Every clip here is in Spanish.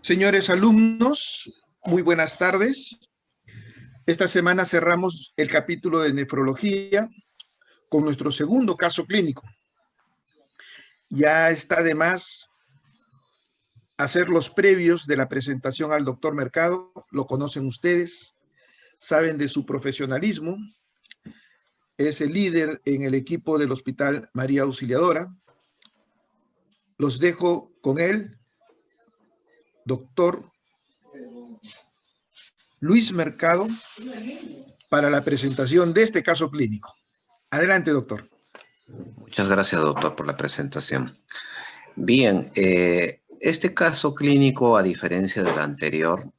Señores alumnos, muy buenas tardes. Esta semana cerramos el capítulo de nefrología con nuestro segundo caso clínico. Ya está de más hacer los previos de la presentación al doctor Mercado. Lo conocen ustedes, saben de su profesionalismo. Es el líder en el equipo del Hospital María Auxiliadora. Los dejo con él, doctor Luis Mercado, para la presentación de este caso clínico. Adelante, doctor. Muchas gracias, doctor, por la presentación. Bien, este caso clínico, a diferencia del anterior,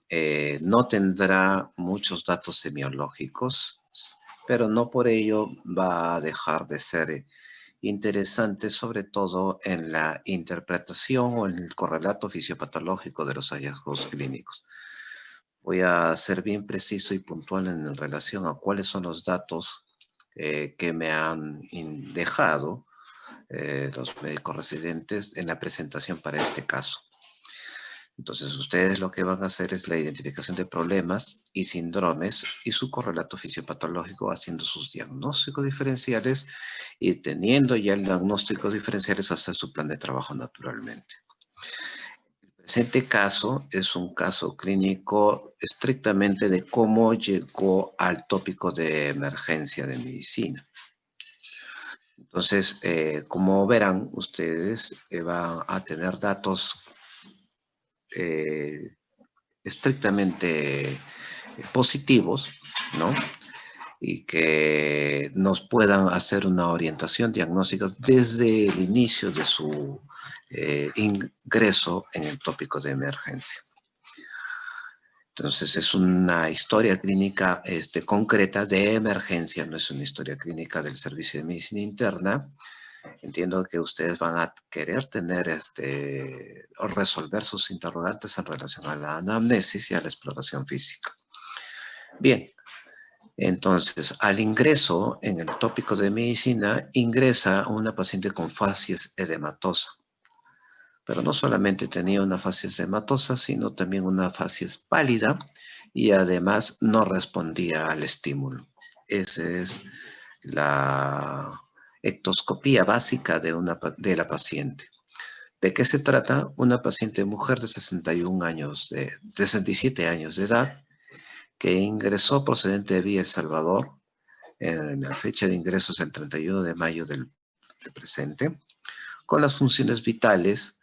no tendrá muchos datos semiológicos, pero no por ello va a dejar de ser interesante, sobre todo en la interpretación o en el correlato fisiopatológico de los hallazgos clínicos. Voy a ser bien preciso y puntual en relación a cuáles son los datos que me han dejado los médicos residentes en la presentación para este caso. Entonces, ustedes lo que van a hacer es la identificación de problemas y síndromes y su correlato fisiopatológico, haciendo sus diagnósticos diferenciales y teniendo ya el diagnóstico diferenciales, hacer su plan de trabajo naturalmente. El presente caso es un caso clínico estrictamente de cómo llegó al tópico de emergencia de medicina. Entonces, como verán ustedes, van a tener datos estrictamente positivos, ¿no? Y que nos puedan hacer una orientación diagnóstica desde el inicio de su ingreso en el tópico de emergencia. Entonces, es una historia clínica concreta de emergencia, no es una historia clínica del Servicio de Medicina Interna. Entiendo que ustedes van a querer tener o resolver sus interrogantes en relación a la anamnesis y a la exploración física. Bien, entonces, al ingreso en el tópico de medicina, ingresa una paciente con facies edematosa. Pero no solamente tenía una facies edematosa, sino también una facies pálida y además no respondía al estímulo. Esa es la ectoscopía básica de la paciente. ¿De qué se trata? Una paciente mujer de 67 años de edad que ingresó procedente de Villa El Salvador en la fecha de ingresos el 31 de mayo del presente, con las funciones vitales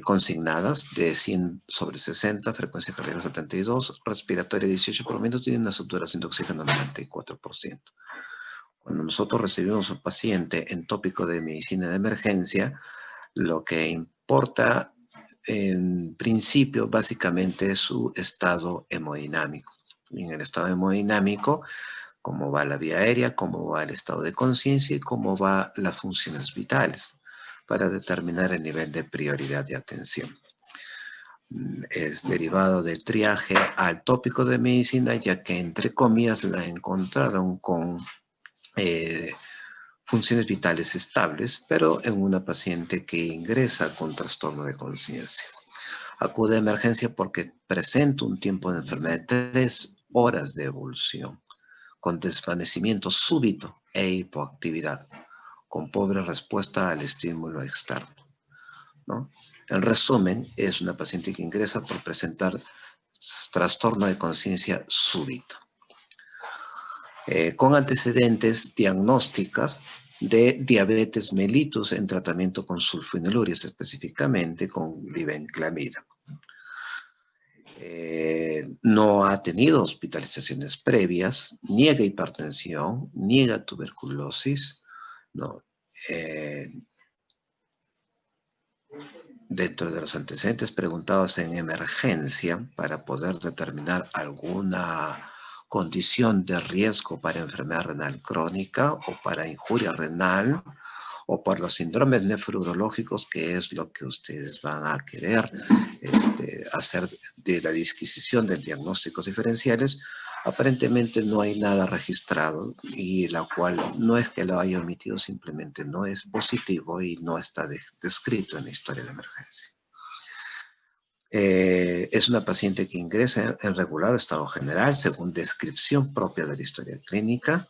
consignadas de 100/60, frecuencia cardíaca 72, respiratoria 18 por minuto y una saturación de oxígeno 94%. Cuando nosotros recibimos un paciente en tópico de medicina de emergencia, lo que importa en principio básicamente es su estado hemodinámico. Y en el estado hemodinámico, cómo va la vía aérea, cómo va el estado de conciencia y cómo van las funciones vitales para determinar el nivel de prioridad de atención. Es derivado del triaje al tópico de medicina, ya que entre comillas la encontraron con funciones vitales estables, pero en una paciente que ingresa con trastorno de conciencia. Acude a emergencia porque presenta un tiempo de enfermedad de 3 horas de evolución, con desvanecimiento súbito e hipoactividad, con pobre respuesta al estímulo externo, ¿no? En resumen, es una paciente que ingresa por presentar trastorno de conciencia súbito, con antecedentes diagnósticas de diabetes mellitus en tratamiento con sulfonilurias, específicamente con glibenclamida. No ha tenido hospitalizaciones previas, niega hipertensión, niega tuberculosis, ¿no? Dentro de los antecedentes preguntados en emergencia para poder determinar alguna condición de riesgo para enfermedad renal crónica o para injuria renal o por los síndromes nefrológicos, que es lo que ustedes van a querer hacer de la disquisición de diagnósticos diferenciales, Aparentemente no hay nada registrado y la cual no es que lo haya omitido, simplemente no es positivo y no está descrito en la historia de emergencia. Es una paciente que ingresa en regular estado general según descripción propia de la historia clínica,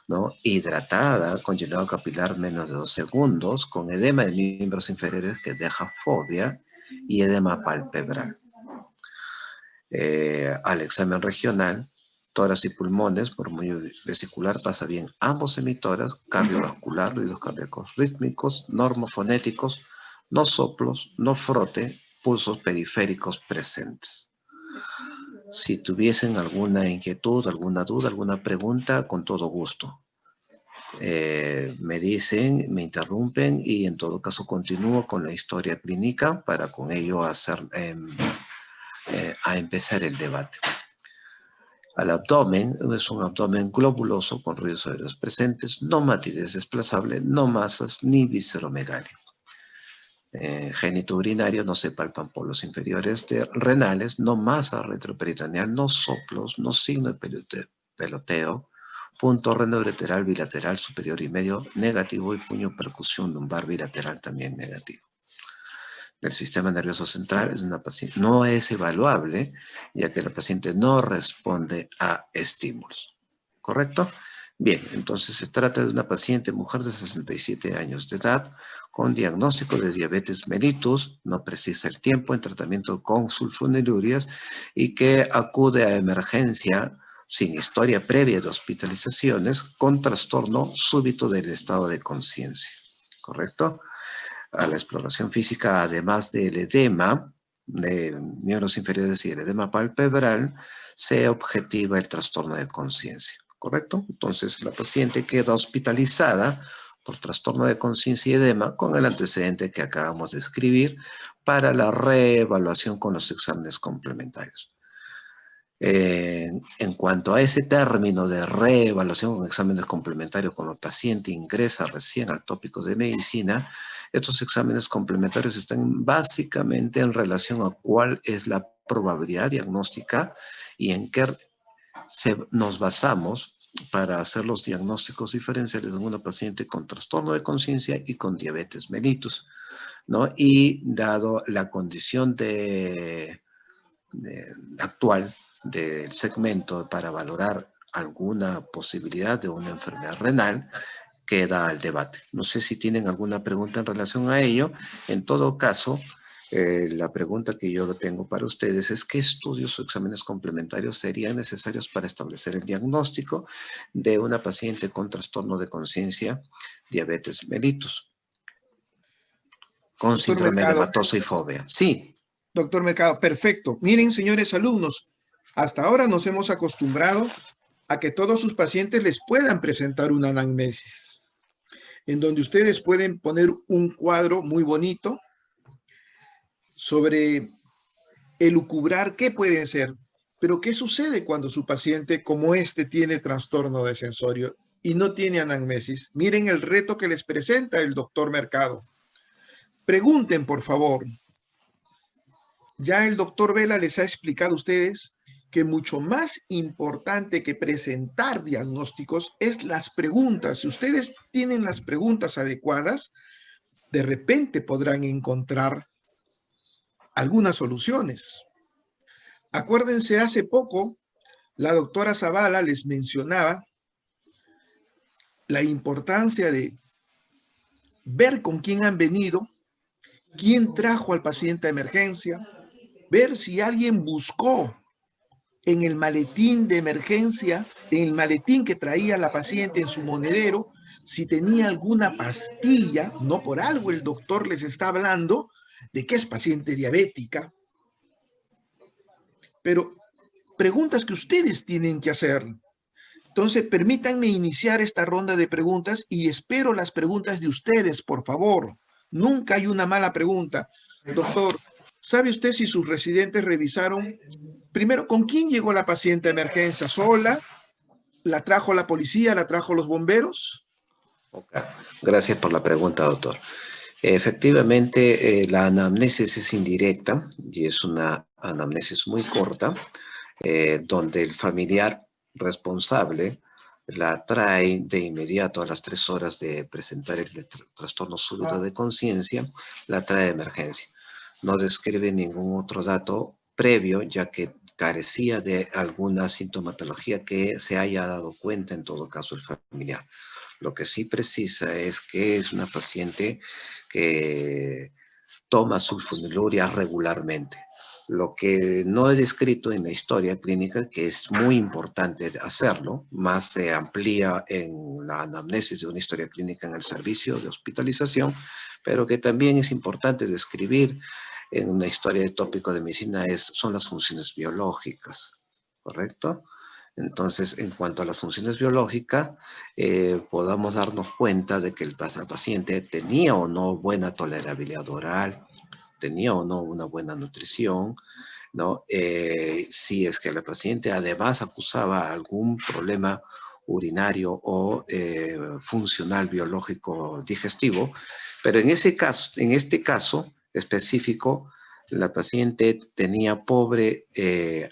¿no? Hidratada, con llenado capilar menos de 2 segundos, con edema de miembros inferiores que deja fobia y edema palpebral. Al examen regional, tórax y pulmones, murmullo vesicular, pasa bien ambos emitórax, cardiovascular, ruidos cardíacos rítmicos, normofonéticos, no soplos, no frote, pulsos periféricos presentes. Si tuviesen alguna inquietud, alguna duda, alguna pregunta, con todo gusto. Me dicen, me interrumpen y en todo caso continúo con la historia clínica para con ello hacer, a empezar el debate. Al abdomen, es un abdomen globuloso con ruidos aéreos presentes, no matidez desplazable, no masas ni visceromegalia. Génito urinario, no se palpan polos inferiores renales, no masa retroperitoneal, no soplos, no signo de peloteo, punto renoureteral bilateral superior y medio negativo y puño percusión lumbar bilateral también negativo. El sistema nervioso central es una paciente, no es evaluable, ya que la paciente no responde a estímulos. ¿Correcto? Bien, entonces se trata de una paciente, mujer de 67 años de edad, con diagnóstico de diabetes mellitus, no precisa el tiempo en tratamiento con sulfonilurias y que acude a emergencia sin historia previa de hospitalizaciones con trastorno súbito del estado de conciencia. ¿Correcto? A la exploración física, además del edema de miembros inferiores y el edema palpebral, se objetiva el trastorno de conciencia, ¿correcto? Entonces, la paciente queda hospitalizada por trastorno de conciencia y edema con el antecedente que acabamos de escribir para la reevaluación con los exámenes complementarios. En cuanto a ese término de reevaluación con exámenes complementarios cuando el paciente ingresa recién al tópico de medicina, estos exámenes complementarios están básicamente en relación a cuál es la probabilidad diagnóstica y en qué nos basamos para hacer los diagnósticos diferenciales en una paciente con trastorno de conciencia y con diabetes mellitus, ¿no? Y dado la condición actual del segmento para valorar alguna posibilidad de una enfermedad renal, queda al debate. No sé si tienen alguna pregunta en relación a ello. En todo caso, la pregunta que yo tengo para ustedes es ¿qué estudios o exámenes complementarios serían necesarios para establecer el diagnóstico de una paciente con trastorno de conciencia, diabetes mellitus, con Doctor síndrome de Mercado, Mastoso y fobia? Sí. doctor Mercado, perfecto. Miren, señores alumnos, hasta ahora nos hemos acostumbrado a que todos sus pacientes les puedan presentar una anamnesis, en donde ustedes pueden poner un cuadro muy bonito sobre elucubrar qué pueden ser. Pero ¿qué sucede cuando su paciente como este tiene trastorno de sensorio y no tiene anamnesis? Miren el reto que les presenta el doctor Mercado. Pregunten, por favor. Ya el doctor Vela les ha explicado a ustedes que mucho más importante que presentar diagnósticos es las preguntas. Si ustedes tienen las preguntas adecuadas, de repente podrán encontrar algunas soluciones. Acuérdense, hace poco la doctora Zavala les mencionaba la importancia de ver con quién han venido, quién trajo al paciente a emergencia, ver si alguien buscó en el maletín de emergencia, en el maletín que traía la paciente en su monedero, si tenía alguna pastilla. No por algo el doctor les está hablando de que es paciente diabética. Pero preguntas que ustedes tienen que hacer. Entonces, permítanme iniciar esta ronda de preguntas y espero las preguntas de ustedes, por favor. Nunca hay una mala pregunta. Doctor, ¿sabe usted si sus residentes revisaron? Primero, ¿con quién llegó la paciente a emergencia? ¿Sola? ¿La trajo la policía? ¿La trajo los bomberos? Okay. Gracias por la pregunta, doctor. Efectivamente, la anamnesis es indirecta y es una anamnesis muy corta. donde el familiar responsable la trae de inmediato a las 3 horas de presentar el trastorno súbito de conciencia, la trae de emergencia. No describe ningún otro dato previo, ya que carecía de alguna sintomatología que se haya dado cuenta en todo caso el familiar. Lo que sí precisa es que es una paciente que toma sulfonilurea regularmente. Lo que no he descrito en la historia clínica, que es muy importante hacerlo, más se amplía en la anamnesis de una historia clínica en el servicio de hospitalización, pero que también es importante describir en una historia de tópico de medicina son las funciones biológicas, ¿correcto? Entonces, en cuanto a las funciones biológicas, podamos darnos cuenta de que el paciente tenía o no buena tolerabilidad oral, tenía o no una buena nutrición, ¿no? Si es que la paciente además acusaba algún problema urinario o funcional biológico digestivo, pero en este caso específico, la paciente tenía pobre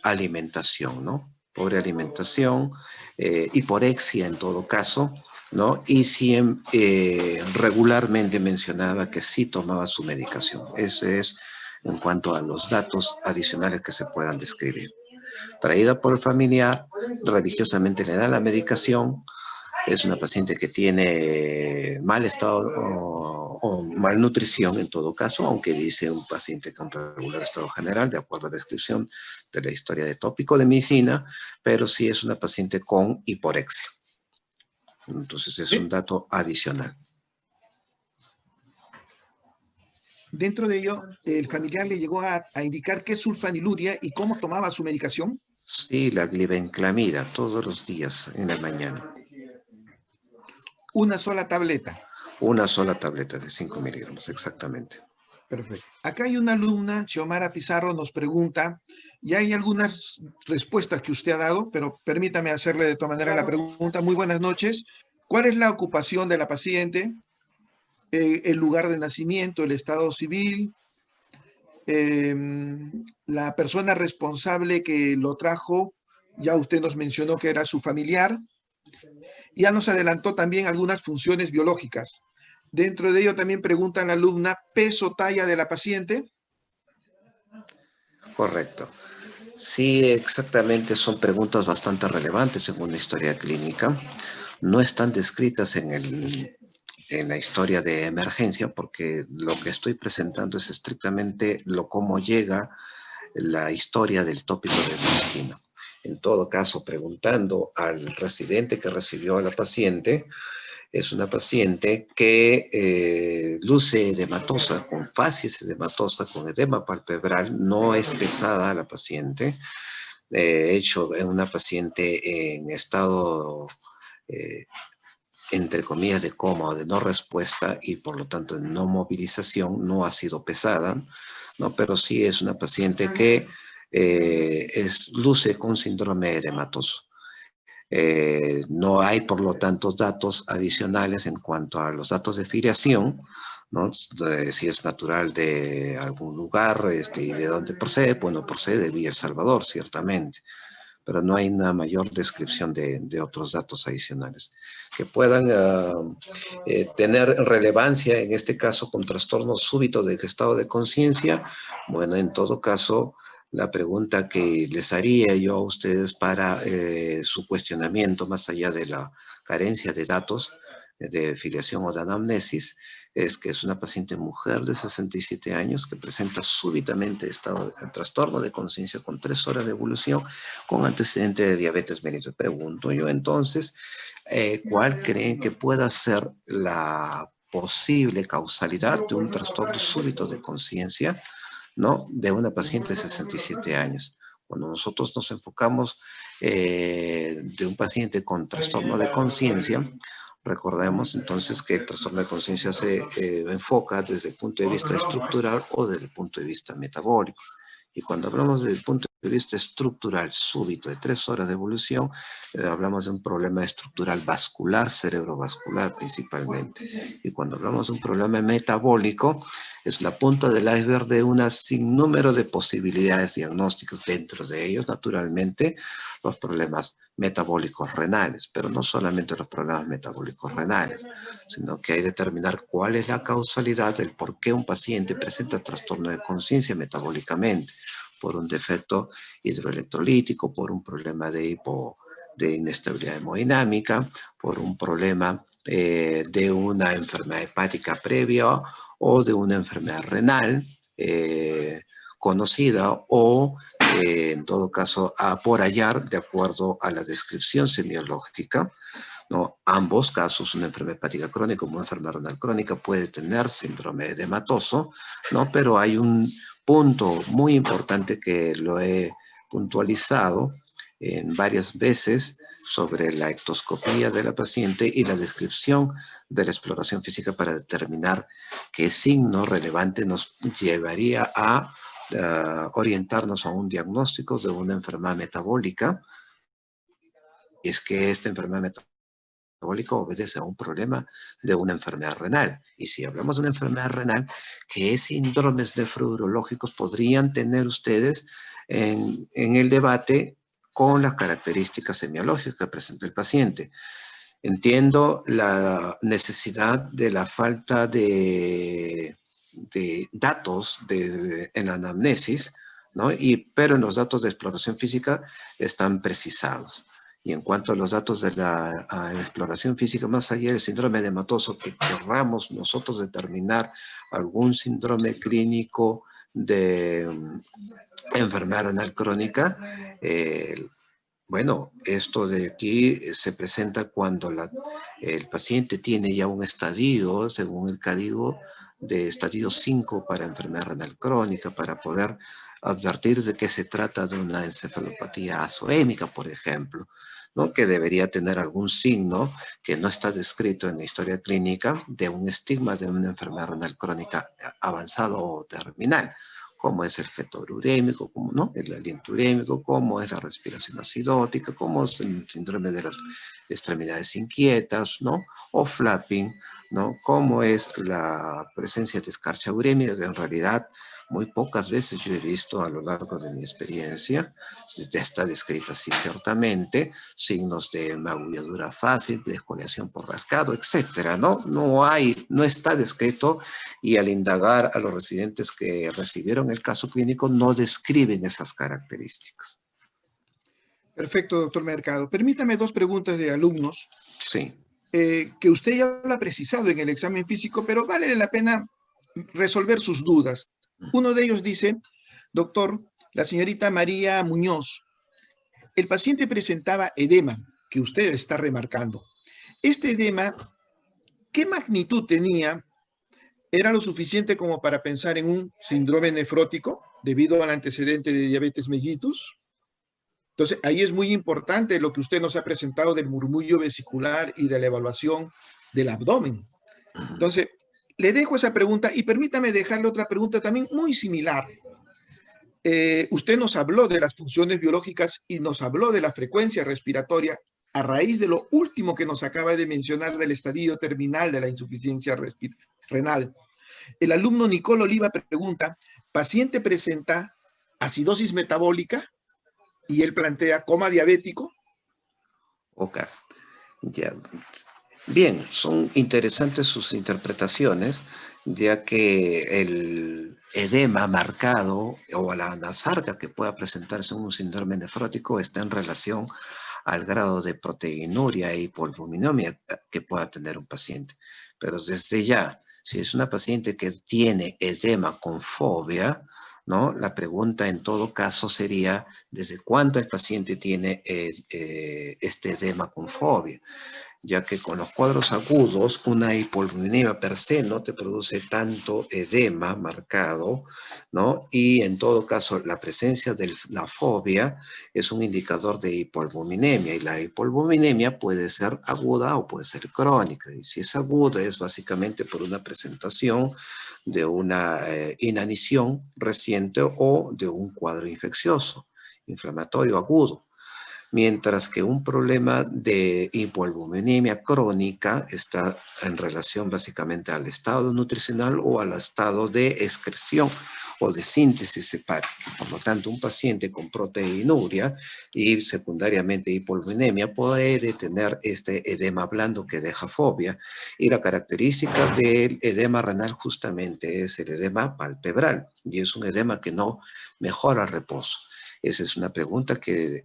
alimentación, ¿no? Pobre alimentación, hiporexia en todo caso, ¿no? Y regularmente mencionaba que sí tomaba su medicación. Ese es en cuanto a los datos adicionales que se puedan describir. Traída por el familiar, religiosamente le da la medicación. Es una paciente que tiene mal estado o malnutrición en todo caso, aunque dice un paciente con regular estado general, de acuerdo a la descripción de la historia de tópico de medicina, pero sí es una paciente con hiporexia. Entonces es un dato adicional. Dentro de ello, ¿el familiar le llegó a indicar qué es sulfaniluria y cómo tomaba su medicación? Sí, la glibenclamida, todos los días en la mañana. Una sola tableta. Una sola tableta de 5 miligramos, exactamente. Perfecto. Acá hay una alumna, Xiomara Pizarro, nos pregunta, y hay algunas respuestas que usted ha dado, pero permítame hacerle de todas maneras la pregunta. Muy buenas noches. ¿Cuál es la ocupación de la paciente? El lugar de nacimiento, el estado civil, la persona responsable que lo trajo, ya usted nos mencionó que era su familiar, ya nos adelantó también algunas funciones biológicas. Dentro de ello también pregunta la alumna, peso, talla de la paciente. Correcto. Sí, exactamente, son preguntas bastante relevantes en una historia clínica. No están descritas en la historia de emergencia porque lo que estoy presentando es estrictamente cómo llega la historia del tópico de medicina. En todo caso, preguntando al residente que recibió a la paciente, es una paciente que luce edematosa, con facies edematosa, con edema palpebral, no es pesada la paciente, hecho en una paciente en estado, entre comillas, de coma o de no respuesta y por lo tanto de no movilización, no ha sido pesada, ¿no? Pero sí es una paciente que luce con síndrome edematoso. No hay, por lo tanto, datos adicionales en cuanto a los datos de filiación, ¿no? Si es natural de algún lugar y de dónde procede, bueno, procede de Villa El Salvador, ciertamente, pero no hay una mayor descripción de otros datos adicionales que puedan tener relevancia, en este caso, con trastornos súbitos de estado de conciencia. Bueno, en todo caso, la pregunta que les haría yo a ustedes para su cuestionamiento, más allá de la carencia de datos de filiación o de anamnesis, es que es una paciente mujer de 67 años que presenta súbitamente trastorno de conciencia con 3 horas de evolución con antecedente de diabetes mellitus. Pregunto yo entonces, ¿cuál creen que pueda ser la posible causalidad de un trastorno súbito de conciencia, ¿no? De una paciente de 67 años. Cuando nosotros nos enfocamos de un paciente con trastorno de conciencia, recordemos entonces que el trastorno de conciencia se enfoca desde el punto de vista estructural o desde el punto de vista metabólico. Y cuando hablamos desde el punto de vista estructural súbito de 3 horas de evolución, hablamos de un problema estructural vascular, cerebrovascular principalmente. Y cuando hablamos de un problema metabólico, es la punta del iceberg de un sinnúmero de posibilidades diagnósticas, dentro de ellos, naturalmente, los problemas metabólicos renales, pero no solamente los problemas metabólicos renales, sino que hay que determinar cuál es la causalidad del por qué un paciente presenta trastorno de conciencia metabólicamente, por un defecto hidroelectrolítico, por un problema de inestabilidad hemodinámica, por un problema de una enfermedad hepática previa o de una enfermedad renal conocida o en todo caso por hallar de acuerdo a la descripción semiológica, ¿no? Ambos casos, una enfermedad hepática crónica como una enfermedad renal crónica puede tener síndrome edematoso, ¿no? Pero hay un punto muy importante que lo he puntualizado en varias veces sobre la ectoscopía de la paciente y la descripción de la exploración física para determinar qué signo relevante nos llevaría a orientarnos a un diagnóstico de una enfermedad metabólica. Es que esta enfermedad metabólica obedece a un problema de una enfermedad renal. Y si hablamos de una enfermedad renal, ¿qué síndromes nefrourológicos podrían tener ustedes en el debate con las características semiológicas que presenta el paciente? Entiendo la necesidad de la falta de datos en la anamnesis, ¿no? Pero en los datos de exploración física están precisados. Y en cuanto a los datos de la exploración física, más allá del síndrome edematoso, que querramos nosotros determinar algún síndrome clínico de enfermedad renal crónica, bueno, esto de aquí se presenta cuando el paciente tiene ya un estadio, según el código de estadio 5 para enfermedad renal crónica, para poder advertir de que se trata de una encefalopatía azoémica, por ejemplo, ¿no? Que debería tener algún signo que no está descrito en la historia clínica de un estigma de una enfermedad renal crónica avanzado o terminal, como es el fetor urémico, como no, el aliento urémico, como es la respiración acidótica, como es el síndrome de las extremidades inquietas, ¿no? O flapping, ¿no? Como es la presencia de escarcha urémica, que en realidad muy pocas veces yo he visto a lo largo de mi experiencia, ya está descrita así ciertamente, signos de magulladura fácil, de escoriación por rascado, etcétera, ¿no? No está descrito, y al indagar a los residentes que recibieron el caso clínico no describen esas características. Perfecto, doctor Mercado. Permítame 2 preguntas de alumnos. Sí. Que usted ya lo ha precisado en el examen físico, pero vale la pena resolver sus dudas. Uno de ellos dice, doctor, la señorita María Muñoz, el paciente presentaba edema, que usted está remarcando. Este edema, ¿qué magnitud tenía? ¿Era lo suficiente como para pensar en un síndrome nefrótico debido al antecedente de diabetes mellitus? Entonces, ahí es muy importante lo que usted nos ha presentado del murmullo vesicular y de la evaluación del abdomen. Entonces, le dejo esa pregunta y permítame dejarle otra pregunta también muy similar. Usted nos habló de las funciones biológicas y nos habló de la frecuencia respiratoria a raíz de lo último que nos acaba de mencionar del estadio terminal de la insuficiencia renal. El alumno Nicole Oliva pregunta, ¿paciente presenta acidosis metabólica? Y él plantea coma diabético. Ok, ya. Bien, son interesantes sus interpretaciones, ya que el edema marcado o la anasarca que pueda presentarse en un síndrome nefrótico está en relación al grado de proteinuria y polvominomia que pueda tener un paciente. Pero desde ya, si es una paciente que tiene edema con fobia, ¿no? La pregunta en todo caso sería, ¿desde cuándo el paciente tiene este edema con fobia? ya que con los cuadros agudos, una hipoalbuminemia per se no te produce tanto edema marcado, ¿no? Y en todo caso, la presencia de la fobia es un indicador de hipoalbuminemia, y la hipoalbuminemia puede ser aguda o puede ser crónica, y si es aguda es básicamente por una presentación de una inanición reciente o de un cuadro infeccioso, inflamatorio agudo. Mientras que un problema de hipoalbuminemia crónica está en relación básicamente al estado nutricional o al estado de excreción o de síntesis hepática. Por lo tanto, un paciente con proteinuria y secundariamente hipoalbuminemia puede tener este edema blando que deja fobia. Y la característica del edema renal justamente es el edema palpebral, y es un edema que no mejora el reposo. Esa es una pregunta que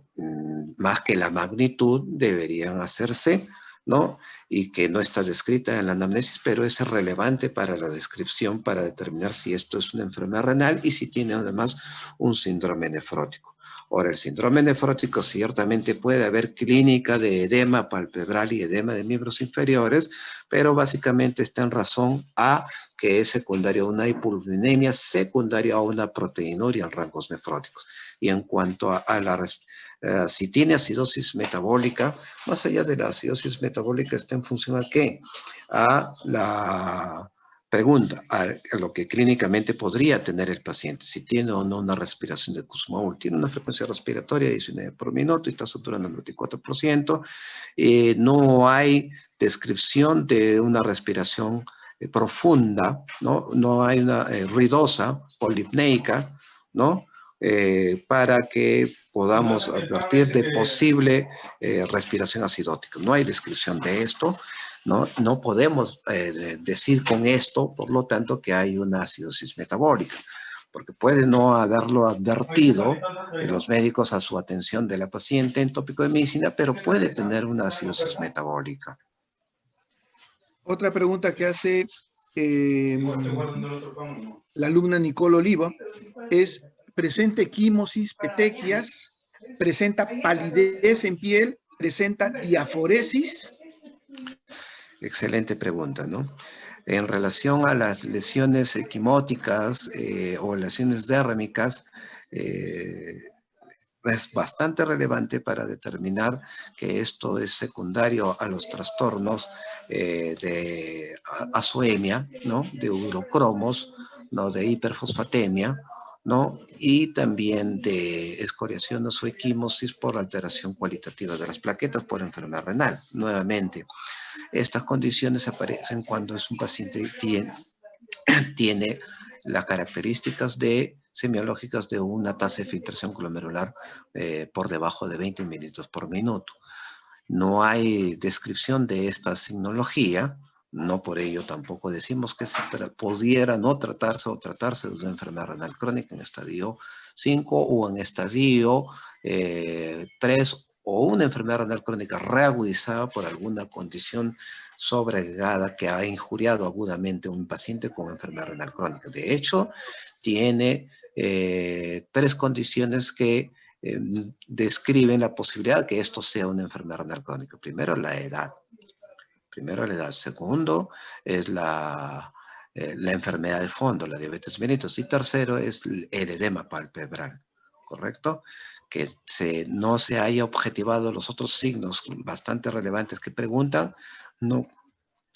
más que la magnitud deberían hacerse, ¿no? Y que no está descrita en la anamnesis, pero es relevante para la descripción para determinar si esto es una enfermedad renal y si tiene además un síndrome nefrótico. Ahora, el síndrome nefrótico ciertamente puede haber clínica de edema palpebral y edema de miembros inferiores, pero básicamente está en razón a que es secundaria a una hipoalbuminemia, secundaria a una proteinuria en rangos nefróticos. Y en cuanto a si tiene acidosis metabólica, más allá de la acidosis metabólica está en función a qué? A la pregunta, a lo que clínicamente podría tener el paciente, si tiene o no una respiración de Kussmaul. Tiene una frecuencia respiratoria de 19 por minuto y está saturando el 94%. No hay descripción de una respiración profunda, ¿no? No hay una ruidosa, polipneica, ¿no? Para que podamos advertir de posible respiración acidótica. No hay descripción de esto, ¿no? No podemos decir con esto, por lo tanto, que hay una acidosis metabólica, porque puede no haberlo advertido los médicos a su atención de la paciente en tópico de medicina, pero puede tener una acidosis metabólica. Otra pregunta que hace la alumna Nicole Oliva es: presenta equimosis, petequias, presenta palidez en piel, presenta diaforesis. Excelente pregunta, ¿no? En relación a las lesiones equimóticas o lesiones dérmicas, es bastante relevante para determinar que esto es secundario a los trastornos de azoemia, ¿no? De urocromos, ¿no? De hiperfosfatemia, ¿no? Y también de escoriaciones o equimosis por alteración cualitativa de las plaquetas por enfermedad renal. Nuevamente, estas condiciones aparecen cuando es un paciente que tiene las características semiológicas de una tasa de filtración glomerular por debajo de 20 mililitros por minuto. No hay descripción de esta signología, no por ello tampoco decimos que pudiera no tratarse o tratarse de una enfermedad renal crónica en estadio 5 o en estadio 3 o una enfermedad renal crónica reagudizada por alguna condición sobreagregada que ha injuriado agudamente a un paciente con enfermedad renal crónica. De hecho, tiene 3 condiciones que describen la posibilidad de que esto sea una enfermedad renal crónica. Primero, la edad. Segundo, es la enfermedad de fondo, la diabetes mellitus. Y tercero, es el edema palpebral, ¿correcto? Que no se haya objetivado los otros signos bastante relevantes que preguntan, no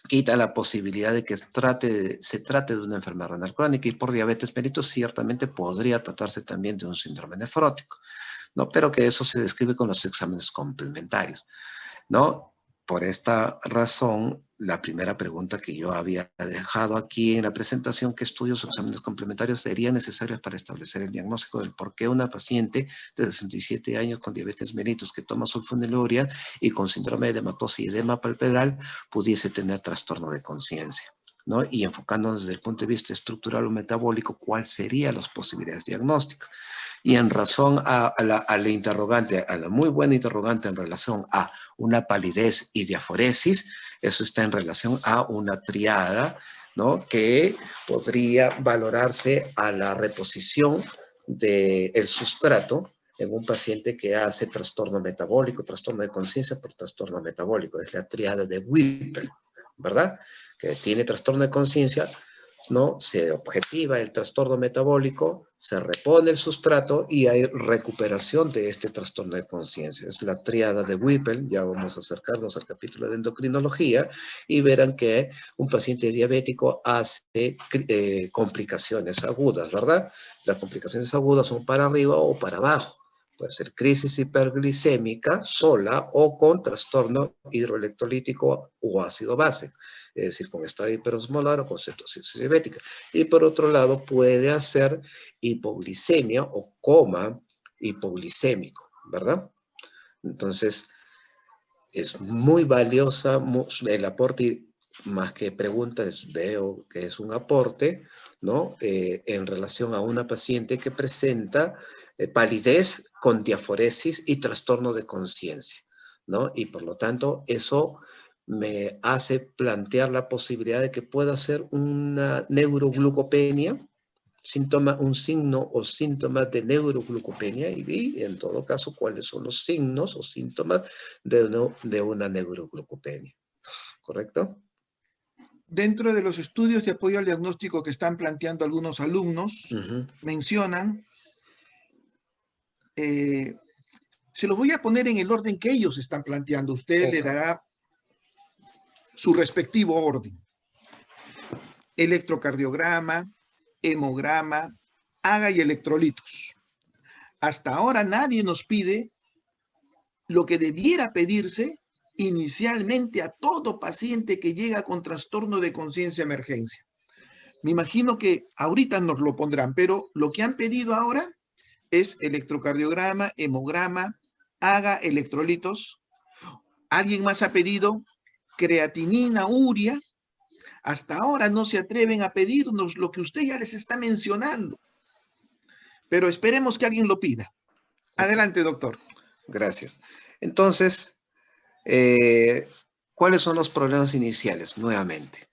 quita la posibilidad de que se trate de una enfermedad renal crónica, y por diabetes mellitus ciertamente podría tratarse también de un síndrome nefrótico, ¿no? Pero que eso se describe con los exámenes complementarios, ¿no? Por esta razón, la primera pregunta que yo había dejado aquí en la presentación: ¿qué estudios o exámenes complementarios serían necesarios para establecer el diagnóstico del por qué una paciente de 67 años con diabetes mellitus que toma sulfonilurea y con síndrome de edematosis y edema palpebral pudiese tener trastorno de conciencia, ¿no? Y enfocándonos desde el punto de vista estructural o metabólico, ¿cuáles serían las posibilidades diagnósticas? Y en razón a la interrogante, a la muy buena interrogante en relación a una palidez y diaforesis, eso está en relación a una triada, ¿no? Que podría valorarse a la reposición del sustrato en un paciente que hace trastorno metabólico, trastorno de conciencia por trastorno metabólico. Es la tríada de Whipple, ¿verdad? Que tiene trastorno de conciencia, ¿no? Se objetiva el trastorno metabólico, se repone el sustrato y hay recuperación de este trastorno de conciencia. Es la tríada de Whipple. Ya vamos a acercarnos al capítulo de endocrinología y verán que un paciente diabético hace complicaciones agudas, ¿verdad? Las complicaciones agudas son para arriba o para abajo. Puede ser crisis hiperglicémica sola o con trastorno hidroelectrolítico o ácido base, es decir, con estado hiperosmolar o con cetosis diabética. Y por otro lado, puede hacer hipoglicemia o coma hipoglicémico, ¿verdad? Entonces, es muy valiosa el aporte, más que preguntas, veo que es un aporte, ¿no? En relación a una paciente que presenta palidez con diaforesis y trastorno de conciencia, ¿no? Y por lo tanto, eso me hace plantear la posibilidad de que pueda ser una neuroglucopenia, un signo o síntomas de neuroglucopenia y en todo caso cuáles son los signos o síntomas de una neuroglucopenia, ¿correcto? Dentro de los estudios de apoyo al diagnóstico que están planteando algunos alumnos, mencionan, se los voy a poner en el orden que ellos están planteando. Usted le dará su respectivo orden. Electrocardiograma, hemograma, AGA y electrolitos. Hasta ahora nadie nos pide lo que debiera pedirse inicialmente a todo paciente que llega con trastorno de conciencia emergencia. Me imagino que ahorita nos lo pondrán, pero lo que han pedido ahora es electrocardiograma, hemograma, AGA, electrolitos. Alguien más ha pedido creatinina, urea. Hasta ahora no se atreven a pedirnos lo que usted ya les está mencionando. Pero esperemos que alguien lo pida. Adelante, doctor. Gracias. Entonces, ¿cuáles son los problemas iniciales? Nuevamente,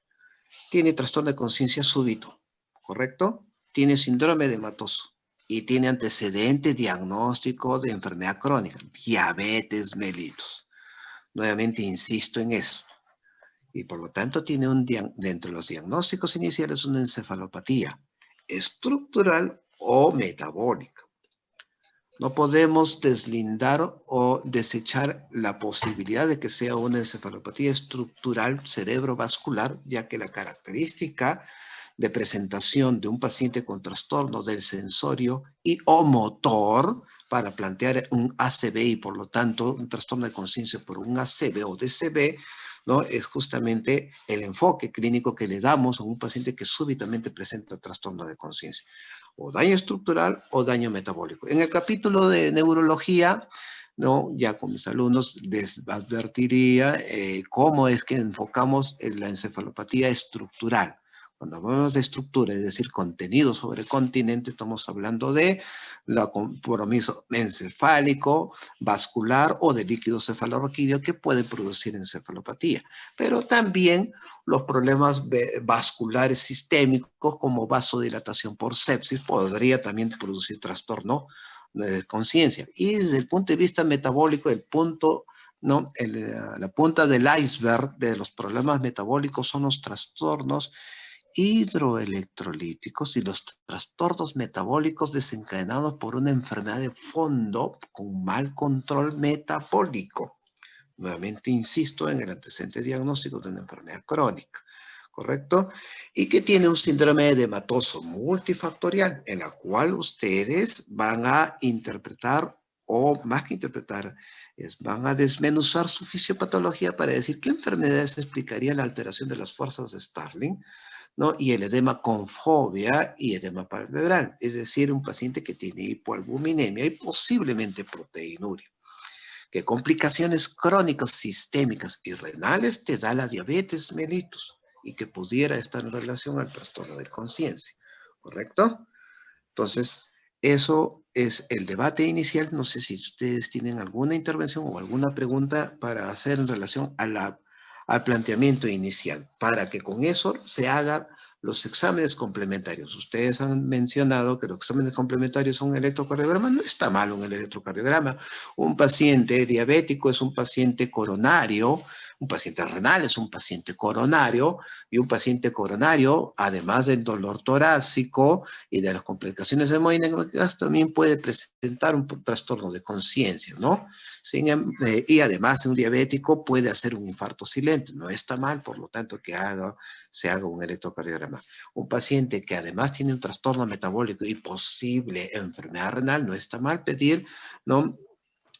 tiene trastorno de conciencia súbito, ¿correcto? Tiene síndrome de Matoso y tiene antecedente diagnóstico de enfermedad crónica, diabetes mellitus. Nuevamente insisto en eso. Y por lo tanto tiene dentro de los diagnósticos iniciales una encefalopatía estructural o metabólica. No podemos deslindar o desechar la posibilidad de que sea una encefalopatía estructural cerebrovascular, ya que la característica de presentación de un paciente con trastorno del sensorio y o motor para plantear un ACV y por lo tanto un trastorno de conciencia por un ACV o DCV, ¿no? Es justamente el enfoque clínico que le damos a un paciente que súbitamente presenta trastorno de conciencia, o daño estructural o daño metabólico. En el capítulo de neurología, ¿no? Ya con mis alumnos les advertiría cómo es que enfocamos en la encefalopatía estructural. Cuando hablamos de estructura, es decir, contenido sobre continente, estamos hablando de el compromiso encefálico, vascular o de líquido cefalorraquídeo que puede producir encefalopatía. Pero también los problemas vasculares sistémicos como vasodilatación por sepsis podría también producir trastorno de conciencia. Y desde el punto de vista metabólico, el punto, ¿no? La punta del iceberg de los problemas metabólicos son los trastornos hidroelectrolíticos y los trastornos metabólicos desencadenados por una enfermedad de fondo con mal control metabólico. Nuevamente insisto en el antecedente diagnóstico de una enfermedad crónica, ¿correcto? Y que tiene un síndrome de Matoso multifactorial, en la cual ustedes van a interpretar, o más que interpretar, van a desmenuzar su fisiopatología para decir qué enfermedades explicaría la alteración de las fuerzas de Starling, ¿no? Y el edema con fobia y edema palpebral, es decir, un paciente que tiene hipoalbuminemia y posiblemente proteinuria. ¿Qué complicaciones crónicas sistémicas y renales te da la diabetes mellitus y que pudiera estar en relación al trastorno de conciencia? ¿Correcto? Entonces, eso es el debate inicial. No sé si ustedes tienen alguna intervención o alguna pregunta para hacer en relación a al planteamiento inicial, para que con eso se haga los exámenes complementarios. Ustedes han mencionado que los exámenes complementarios son un electrocardiograma. No está mal un electrocardiograma. Un paciente diabético es un paciente coronario, un paciente renal es un paciente coronario, y un paciente coronario, además del dolor torácico y de las complicaciones hemodinámicas, también puede presentar un trastorno de conciencia, ¿no? Y además un diabético puede hacer un infarto silente. No está mal, por lo tanto, que se haga un electrocardiograma. Un paciente que además tiene un trastorno metabólico y posible enfermedad renal, no está mal pedir, ¿no?,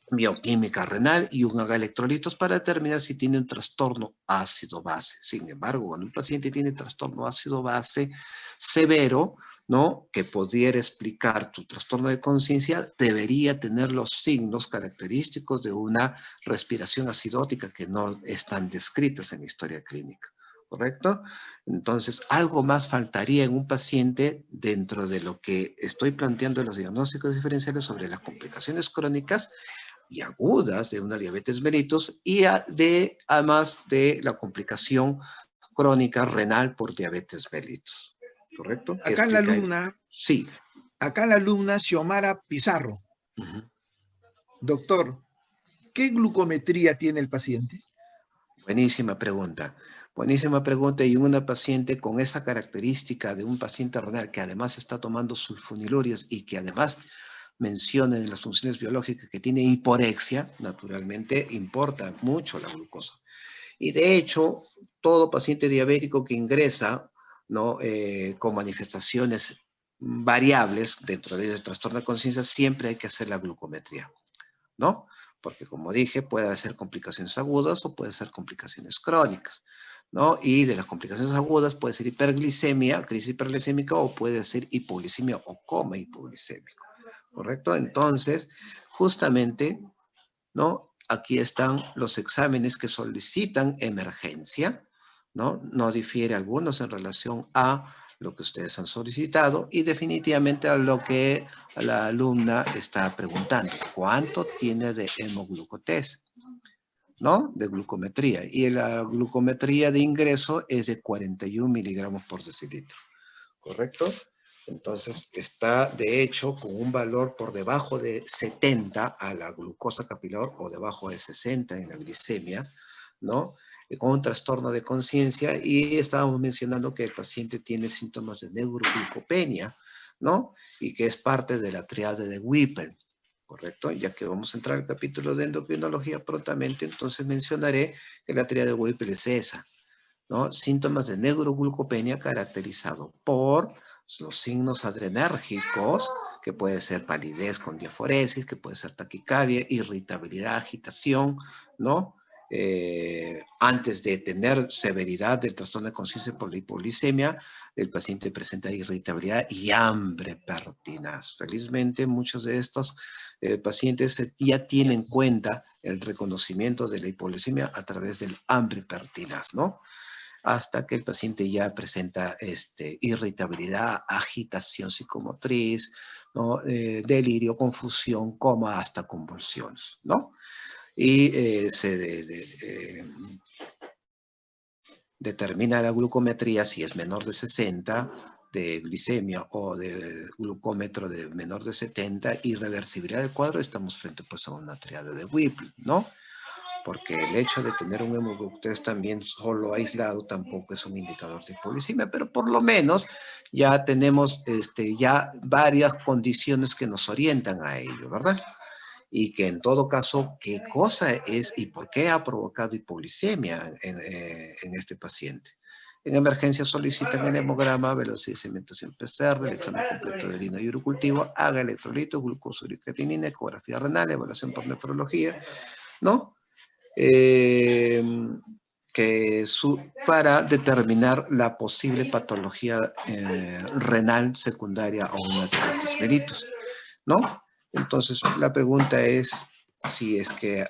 bioquímica renal y un haga electrolitos para determinar si tiene un trastorno ácido-base. Sin embargo, cuando un paciente tiene trastorno ácido-base severo, ¿no?, que pudiera explicar tu trastorno de conciencia, debería tener los signos característicos de una respiración acidótica que no están descritas en la historia clínica. ¿Correcto? Entonces, algo más faltaría en un paciente dentro de lo que estoy planteando en los diagnósticos diferenciales sobre las complicaciones crónicas y agudas de una diabetes mellitus y además de la complicación crónica renal por diabetes mellitus. ¿Correcto? ¿Qué Acá la explica? alumna, Sí. acá la alumna Xiomara Pizarro. Doctor, ¿qué glucometría tiene el paciente? Buenísima pregunta. Buenísima pregunta, y una paciente con esa característica de un paciente renal que además está tomando sulfonilurias y que además menciona en las funciones biológicas que tiene hiporexia, naturalmente importa mucho la glucosa. Y de hecho, todo paciente diabético que ingresa, ¿no?, con manifestaciones variables dentro del trastorno de conciencia, siempre hay que hacer la glucometría, ¿no? Porque como dije, puede ser complicaciones agudas o puede ser complicaciones crónicas, ¿no? Y de las complicaciones agudas puede ser hiperglicemia, crisis hiperglicémica, o puede ser hipoglicemia o coma hipoglicémico, ¿correcto? Entonces, justamente, ¿no?, aquí están los exámenes que solicitan emergencia, ¿no? No difiere algunos en relación a lo que ustedes han solicitado y definitivamente a lo que la alumna está preguntando. ¿Cuánto tiene de hemoglucotest? ¿No? De glucometría. Y la glucometría de ingreso es de 41 miligramos por decilitro. ¿Correcto? Entonces está, de hecho, con un valor por debajo de 70 a la glucosa capilar o debajo de 60 en la glicemia, ¿no? Con un trastorno de conciencia, y estábamos mencionando que el paciente tiene síntomas de neuroglucopenia, ¿no? Y que es parte de la triade de Whipple, ¿correcto? Ya que vamos a entrar al capítulo de endocrinología prontamente, entonces mencionaré que la triade de Whipple es esa, ¿no? Síntomas de neuroglucopenia caracterizado por los signos adrenérgicos, que puede ser palidez con diaforesis, que puede ser taquicardia, irritabilidad, agitación, ¿no? Antes de tener severidad del trastorno de conciencia por la hipoglicemia, el paciente presenta irritabilidad y hambre pertinaz. Felizmente, muchos de estos pacientes ya tienen en cuenta el reconocimiento de la hipoglicemia a través del hambre pertinaz, ¿no? Hasta que el paciente ya presenta irritabilidad, agitación psicomotriz, ¿no? Delirio, confusión, coma, hasta convulsiones, ¿no? Y se determina la glucometría si es menor de 60 de glicemia o de glucómetro de menor de 70, y reversibilidad del cuadro, estamos frente pues a una triada de Whipple, ¿no? Porque el hecho de tener un hemoglucotest también solo aislado tampoco es un indicador de hipoglicemia, pero por lo menos ya tenemos ya varias condiciones que nos orientan a ello, ¿verdad? Y que en todo caso, ¿qué cosa es y por qué ha provocado hipoglicemia en este paciente? En emergencia solicitan el hemograma, velocidad de sedimentación PCR, el examen completo de orina y urocultivo, haga electrolitos, glucosa, uricatinina, ecografía renal, evaluación por nefrología, ¿no? Para determinar la posible patología renal secundaria a una diabetes mellitus, ¿no? Entonces, la pregunta es si es que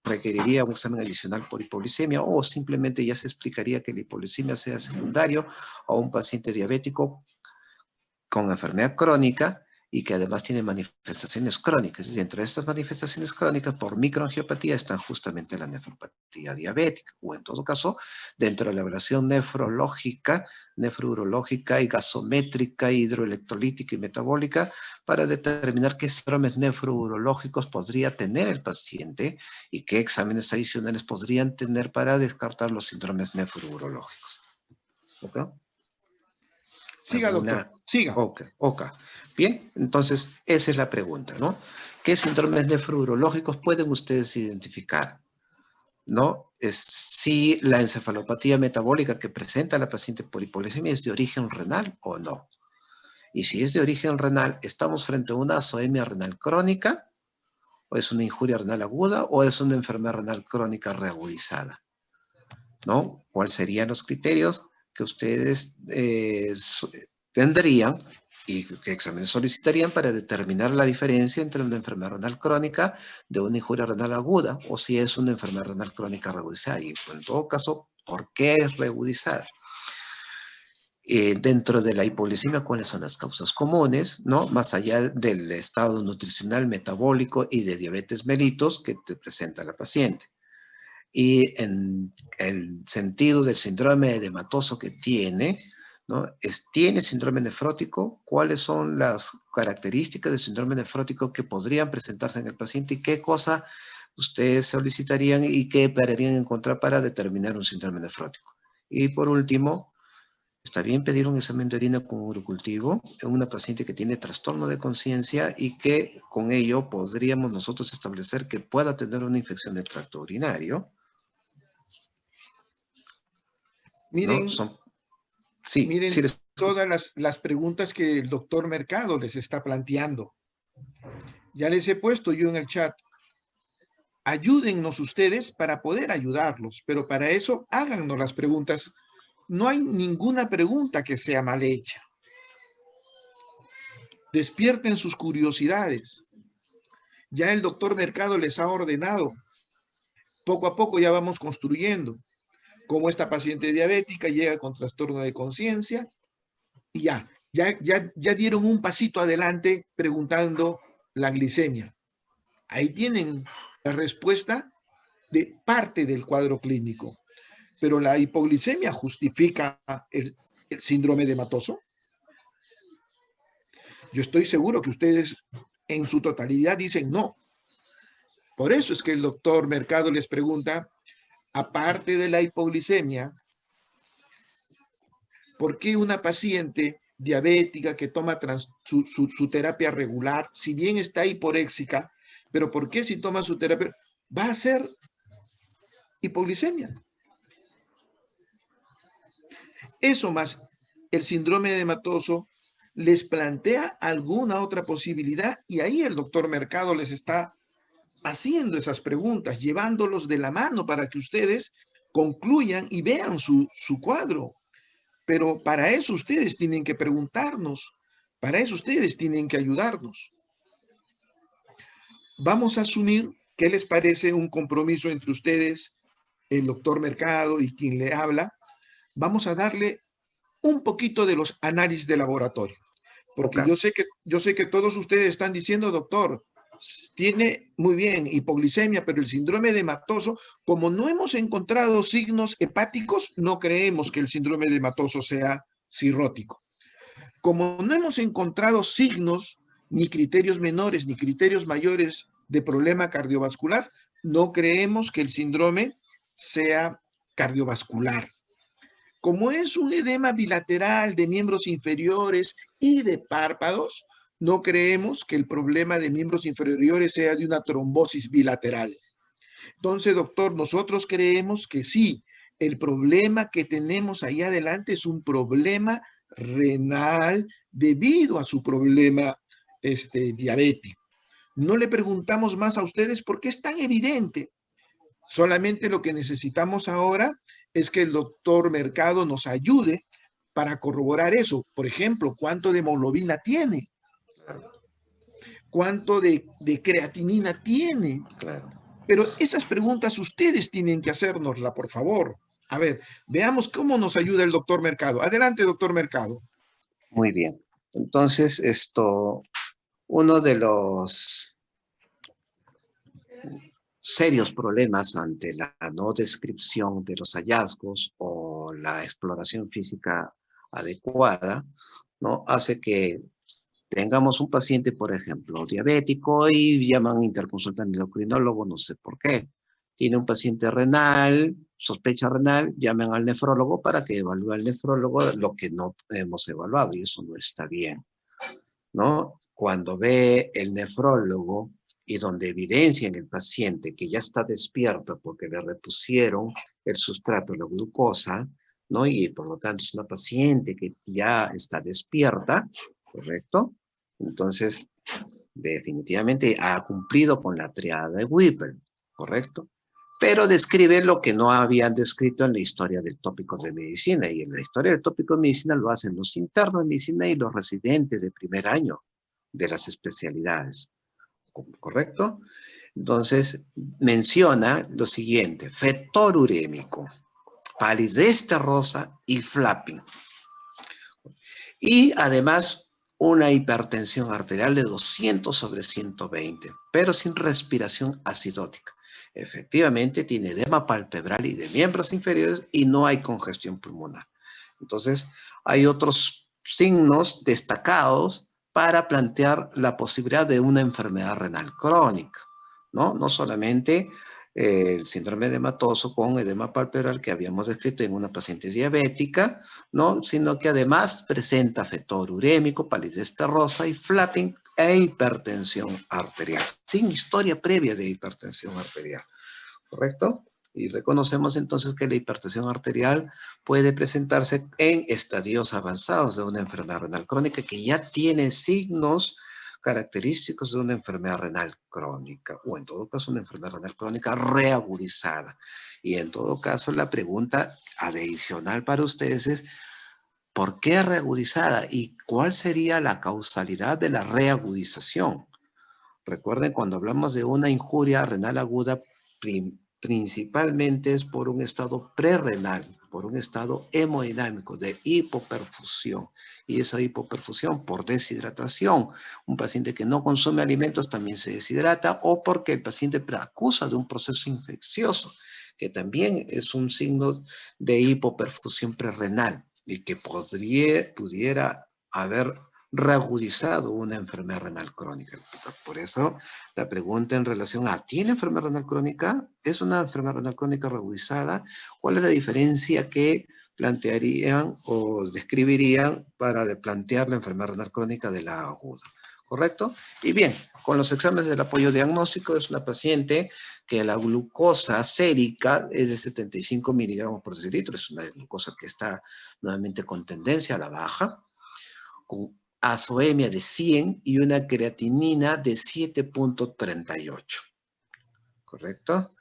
requeriría un examen adicional por hipoglicemia, o simplemente ya se explicaría que la hipoglicemia sea secundario a un paciente diabético con enfermedad crónica y que además tiene manifestaciones crónicas. Y dentro de estas manifestaciones crónicas por microangiopatía están justamente la nefropatía diabética, o en todo caso, dentro de la evaluación nefrológica, nefrourológica y gasométrica, hidroelectrolítica y metabólica, para determinar qué síndromes nefrourológicos podría tener el paciente y qué exámenes adicionales podrían tener para descartar los síndromes nefrourológicos. ¿Ok? Siga, doctor, siga. Ok. Bien, entonces esa es la pregunta, ¿no? ¿Qué síndromes nefrourológicos pueden ustedes identificar? ¿No? Es si la encefalopatía metabólica que presenta la paciente por hipoglucemia es de origen renal o no. Y si es de origen renal, ¿estamos frente a una azoemia renal crónica? ¿O es una injuria renal aguda? ¿O es una enfermedad renal crónica reagudizada? ¿No? ¿Cuáles serían los criterios que ustedes tendrían y qué exámenes solicitarían para determinar la diferencia entre una enfermedad renal crónica de una injuria renal aguda o si es una enfermedad renal crónica reagudizada? Y en todo caso, ¿por qué es reagudizada? Dentro de la hipoglucemia, ¿cuáles son las causas comunes? ¿No? Más allá del estado nutricional, metabólico y de diabetes mellitus que te presenta la paciente. Y en el sentido del síndrome edematoso que tiene, ¿no? ¿Tiene síndrome nefrótico? ¿Cuáles son las características del síndrome nefrótico que podrían presentarse en el paciente y qué cosa ustedes solicitarían y qué esperarían encontrar para determinar un síndrome nefrótico? Y por último, ¿está bien pedir un examen de orina con urocultivo en una paciente que tiene trastorno de conciencia y que con ello podríamos nosotros establecer que pueda tener una infección del tracto urinario? ¿No? Miren, Sí, miren les... todas las preguntas que el doctor Mercado les está planteando. Ya les he puesto yo en el chat. Ayúdennos ustedes para poder ayudarlos, pero para eso háganos las preguntas. No hay ninguna pregunta que sea mal hecha. Despierten sus curiosidades. Ya el doctor Mercado les ha ordenado. Poco a poco ya vamos construyendo. Como esta paciente diabética llega con trastorno de conciencia y ya dieron un pasito adelante preguntando la glicemia. Ahí tienen la respuesta de parte del cuadro clínico. Pero la hipoglicemia justifica el síndrome de Matoso. Yo estoy seguro que ustedes en su totalidad dicen no. Por eso es que el doctor Mercado les pregunta, aparte de la hipoglicemia, ¿por qué una paciente diabética que toma su terapia regular, si bien está hiporéxica, pero por qué si toma su terapia va a ser hipoglicemia? Eso más el síndrome de Matoso les plantea alguna otra posibilidad y ahí el doctor Mercado les está haciendo esas preguntas, llevándolos de la mano para que ustedes concluyan y vean su cuadro. Pero para eso ustedes tienen que preguntarnos, para eso ustedes tienen que ayudarnos. Vamos a asumir qué les parece un compromiso entre ustedes, el doctor Mercado y quien le habla. Vamos a darle un poquito de los análisis de laboratorio, porque Okay. yo sé que todos ustedes están diciendo, doctor, tiene muy bien hipoglicemia, pero el síndrome de Matoso, como no hemos encontrado signos hepáticos, no creemos que el síndrome de Matoso sea cirrótico. Como no hemos encontrado signos, ni criterios menores, ni criterios mayores de problema cardiovascular, no creemos que el síndrome sea cardiovascular. Como es un edema bilateral de miembros inferiores y de párpados, no creemos que el problema de miembros inferiores sea de una trombosis bilateral. Entonces, doctor, nosotros creemos que sí, el problema que tenemos ahí adelante es un problema renal debido a su problema diabético. No le preguntamos más a ustedes porque es tan evidente. Solamente lo que necesitamos ahora es que el doctor Mercado nos ayude para corroborar eso. Por ejemplo, ¿cuánto de hemoglobina tiene? ¿Cuánto de creatinina tiene? Claro. Pero esas preguntas ustedes tienen que hacérnoslas, por favor. A ver, veamos cómo nos ayuda el doctor Mercado. Adelante, doctor Mercado. Muy bien. Entonces, esto, Uno de los serios problemas ante la no descripción de los hallazgos o la exploración física adecuada, ¿no? Hace que tengamos un paciente, por ejemplo, diabético y llaman interconsulta al endocrinólogo, no sé por qué. Tiene un paciente renal, sospecha renal, llaman al nefrólogo para que evalúe al nefrólogo lo que no hemos evaluado y eso no está bien, ¿no? Cuando ve el nefrólogo y donde evidencia en el paciente que ya está despierto porque le repusieron el sustrato, la glucosa, ¿no? Y por lo tanto es una paciente que ya está despierta, ¿correcto? Entonces, definitivamente ha cumplido con la triada de Whipple, ¿correcto? Pero describe lo que no habían descrito en la historia del tópico de medicina. Y en la historia del tópico de medicina lo hacen los internos de medicina y los residentes de primer año de las especialidades, ¿correcto? Entonces, menciona lo siguiente: fetor urémico, palidez terrosa y flapping. Y además, una hipertensión arterial de 200/120, pero sin respiración acidótica. Efectivamente, tiene edema palpebral y de miembros inferiores y no hay congestión pulmonar. Entonces, hay otros signos destacados para plantear la posibilidad de una enfermedad renal crónica, ¿no? No solamente el síndrome edematoso con edema palpebral que habíamos descrito en una paciente diabética, ¿no? Sino que además presenta fetor urémico, palidez terrosa y flapping e hipertensión arterial, sin historia previa de hipertensión arterial, ¿correcto? Y reconocemos entonces que la hipertensión arterial puede presentarse en estadios avanzados de una enfermedad renal crónica que ya tiene signos característicos de una enfermedad renal crónica, o en todo caso una enfermedad renal crónica reagudizada. Y en todo caso la pregunta adicional para ustedes es: ¿por qué reagudizada? ¿Y cuál sería la causalidad de la reagudización? Recuerden, cuando hablamos de una injuria renal aguda, principalmente es por un estado prerrenal, por un estado hemodinámico de hipoperfusión. Y esa hipoperfusión por deshidratación. Un paciente que no consume alimentos también se deshidrata, o porque el paciente acusa de un proceso infeccioso, que también es un signo de hipoperfusión prerrenal y que pudiera haber reagudizado una enfermedad renal crónica. Por eso la pregunta en relación a: ¿tiene enfermedad renal crónica? ¿Es una enfermedad renal crónica reagudizada? ¿Cuál es la diferencia que plantearían o describirían para plantear la enfermedad renal crónica de la aguda? ¿Correcto? Y bien, con los exámenes del apoyo diagnóstico, es una paciente que la glucosa sérica es de 75 miligramos por decilitro, es una glucosa que está nuevamente con tendencia a la baja, con azoemia de 100 y una creatinina de 7.38, ¿correcto?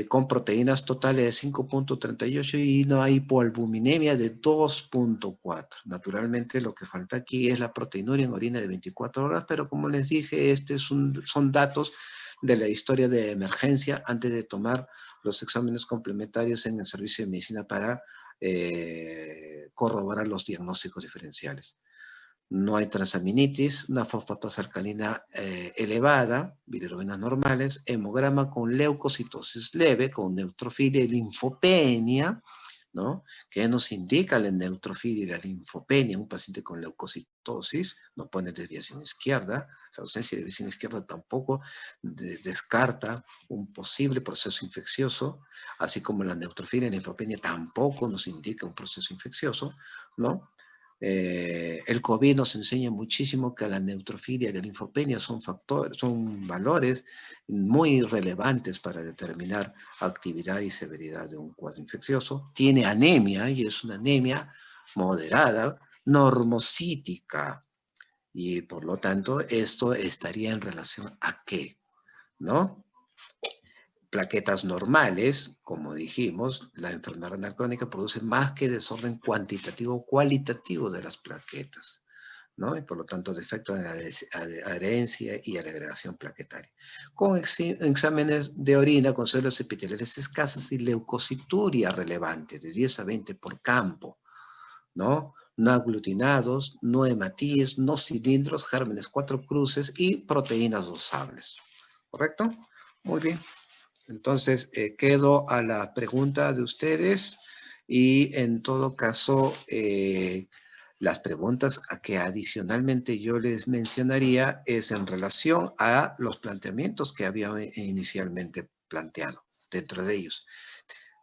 Con proteínas totales de 5.38 y una hipoalbuminemia de 2.4. Naturalmente lo que falta aquí es la proteinuria en orina de 24 horas, pero como les dije, son datos de la historia de emergencia antes de tomar los exámenes complementarios en el servicio de medicina para corroborar los diagnósticos diferenciales. No hay transaminitis, una fosfatasa alcalina elevada, bilirubinas normales, hemograma con leucocitosis leve, con neutrofilia y linfopenia, ¿no? ¿Qué nos indica la neutrofilia y la linfopenia? Un paciente con leucocitosis no pone desviación izquierda, la ausencia de desviación izquierda tampoco descarta un posible proceso infeccioso, así como la neutrofilia y la linfopenia tampoco nos indica un proceso infeccioso, ¿no? El COVID nos enseña muchísimo que la neutrofilia y la linfopenia son valores muy relevantes para determinar actividad y severidad de un cuadro infeccioso. Tiene anemia y es una anemia moderada, normocítica, y por lo tanto esto estaría en relación a qué, ¿no? Plaquetas normales, como dijimos, la enfermedad renal crónica produce más que desorden cuantitativo, cualitativo de las plaquetas, ¿no? Y por lo tanto, defecto de la adherencia y agregación plaquetaria. Con exámenes de orina con células epiteliales escasas y leucocituria relevante, de 10 a 20 por campo, ¿no? no aglutinados, no hematíes, no cilindros, gérmenes 4 cruces y proteínas dosables. ¿Correcto? Muy bien. Entonces, quedo a la pregunta de ustedes y en todo caso, las preguntas a que adicionalmente yo les mencionaría es en relación a los planteamientos que había inicialmente planteado dentro de ellos,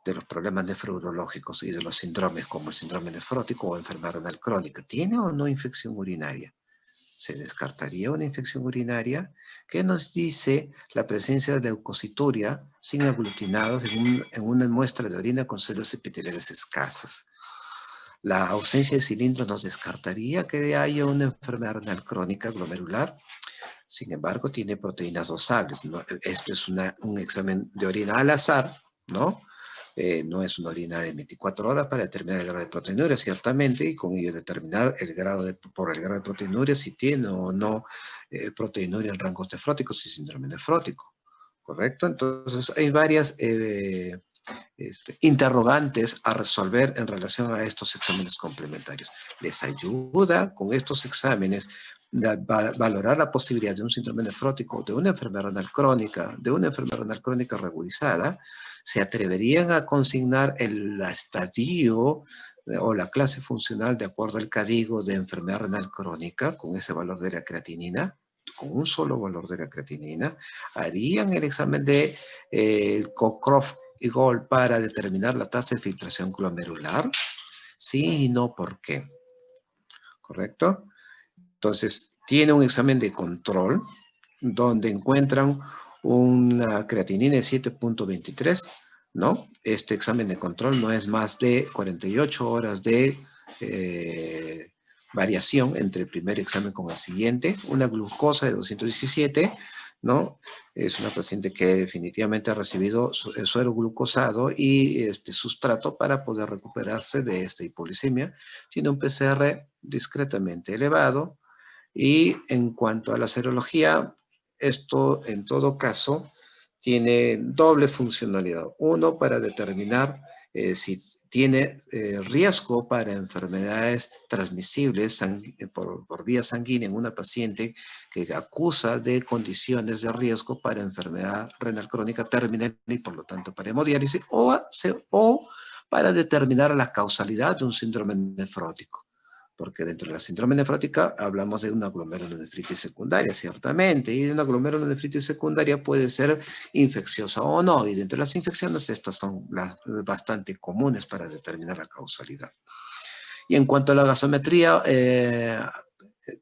de los problemas nefrológicos y de los síndromes como el síndrome nefrótico o enfermedad renal crónica. ¿Tiene o no infección urinaria? ¿Se descartaría una infección urinaria? ¿Qué nos dice la presencia de leucocituria sin aglutinados en una muestra de orina con células epiteliales escasas? La ausencia de cilindros nos descartaría que haya una enfermedad renal crónica glomerular. Sin embargo, tiene proteínas dosables, ¿no? Esto es un examen de orina al azar, ¿no? No es una orina de 24 horas para determinar el grado de proteinuria, ciertamente, y con ello determinar por el grado de proteinuria si tiene o no proteinuria en rangos nefróticos y síndrome nefrótico, ¿correcto? Entonces, hay varias interrogantes a resolver en relación a estos exámenes complementarios. Les ayuda con estos exámenes valorar la posibilidad de un síndrome nefrótico, de una enfermedad renal crónica regularizada. Se atreverían a consignar el estadio o la clase funcional de acuerdo al CADIGO de enfermedad renal crónica con ese valor de la creatinina, con un solo valor de la creatinina. Harían el examen de Cockcroft y Gold para determinar la tasa de filtración glomerular. Sí y no, ¿por qué? ¿Correcto? Entonces, tiene un examen de control donde encuentran una creatinina de 7.23, ¿no? Este examen de control no es más de 48 horas de variación entre el primer examen con el siguiente. Una glucosa de 217, ¿no? Es una paciente que definitivamente ha recibido suero glucosado y sustrato para poder recuperarse de esta hipoglicemia. Tiene un PCR discretamente elevado. Y en cuanto a la serología, esto en todo caso tiene doble funcionalidad. Uno, para determinar si tiene riesgo para enfermedades transmisibles por vía sanguínea en una paciente que acusa de condiciones de riesgo para enfermedad renal crónica terminal y por lo tanto para hemodiálisis, o para determinar la causalidad de un síndrome nefrótico. Porque dentro de la síndrome nefrótica hablamos de una glomerulonefritis secundaria, ciertamente, y una glomerulonefritis secundaria puede ser infecciosa o no, y dentro de las infecciones estas son bastante comunes para determinar la causalidad. Y en cuanto a la gasometría,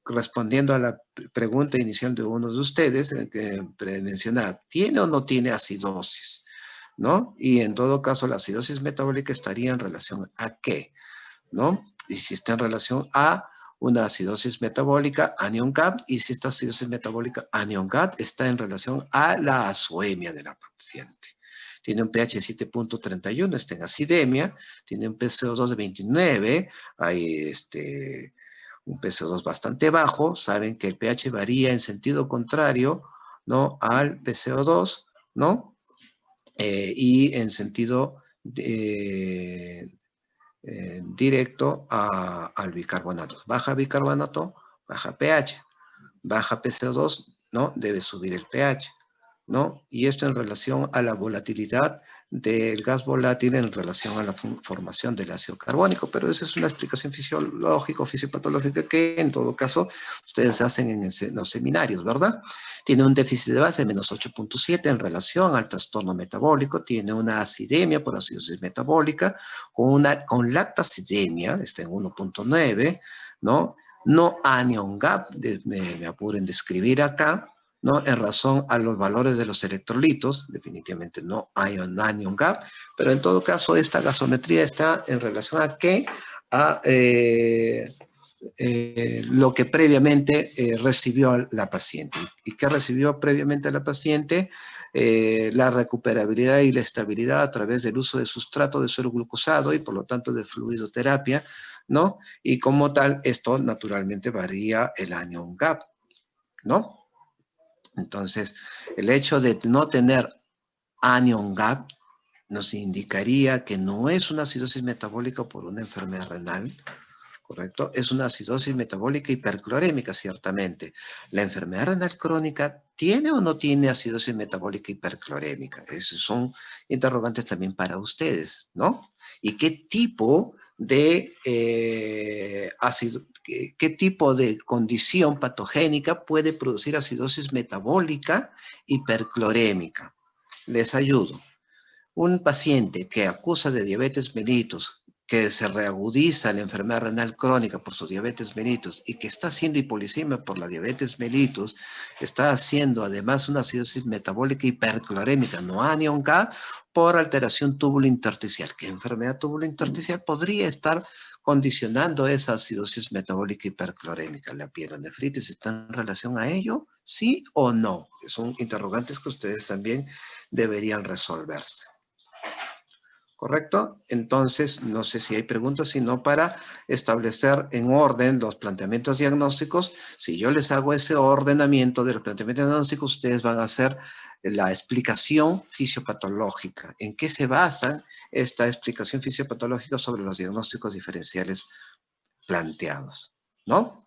respondiendo a la pregunta inicial de uno de ustedes, que mencionaba, ¿tiene o no tiene acidosis? ¿No? Y en todo caso, la acidosis metabólica estaría en relación a ¿qué? ¿No? Y si está en relación a una acidosis metabólica, anion-GAP, y si esta acidosis metabólica anion-GAP está en relación a la azoemia de la paciente. Tiene un pH 7.31, está en acidemia, tiene un PCO2 de 29, hay un PCO2 bastante bajo, saben que el pH varía en sentido contrario, ¿no? Al PCO2, ¿no? Y en sentido directo al bicarbonato. Baja bicarbonato, baja pH. Baja PCO2, ¿no? Debe subir el pH, ¿no? Y esto en relación a la volatilidad del gas volátil en relación a la formación del ácido carbónico, pero esa es una explicación fisiológica o fisiopatológica que en todo caso ustedes hacen en los seminarios, ¿verdad? Tiene un déficit de base de menos 8.7 en relación al trastorno metabólico, tiene una acidemia por acidosis metabólica, con lactacidemia, está en 1.9, ¿no? No anion-GAP, me apuro en describir acá, ¿no? En razón a los valores de los electrolitos, definitivamente no hay anion-GAP, pero en todo caso esta gasometría está en relación a qué, a lo que previamente recibió la paciente. ¿Y qué recibió previamente la paciente? La recuperabilidad y la estabilidad a través del uso de sustrato de suero glucosado y por lo tanto de fluidoterapia, ¿no? Y como tal, esto naturalmente varía el anion-GAP, ¿no? Entonces, el hecho de no tener anion-GAP nos indicaría que no es una acidosis metabólica por una enfermedad renal, ¿correcto? Es una acidosis metabólica hiperclorémica, ciertamente. ¿La enfermedad renal crónica tiene o no tiene acidosis metabólica hiperclorémica? Esos son interrogantes también para ustedes, ¿no? ¿Y qué tipo de qué tipo de condición patogénica puede producir acidosis metabólica hiperclorémica? Les ayudo. Un paciente que acusa de diabetes mellitus, que se reagudiza la enfermedad renal crónica por su diabetes mellitus y que está haciendo hipolicemia por la diabetes mellitus, está haciendo además una acidosis metabólica hiperclorémica, no anion K, por alteración túbulo-intersticial. ¿Qué enfermedad túbulo-intersticial podría estar condicionando esa acidosis metabólica hiperclorémica? ¿La pielonefritis está en relación a ello? ¿Sí o no? Son interrogantes que ustedes también deberían resolverse. ¿Correcto? Entonces, no sé si hay preguntas, sino para establecer en orden los planteamientos diagnósticos. Si yo les hago ese ordenamiento de los planteamientos diagnósticos, ustedes van a hacer la explicación fisiopatológica. ¿En qué se basa esta explicación fisiopatológica sobre los diagnósticos diferenciales planteados? ¿No?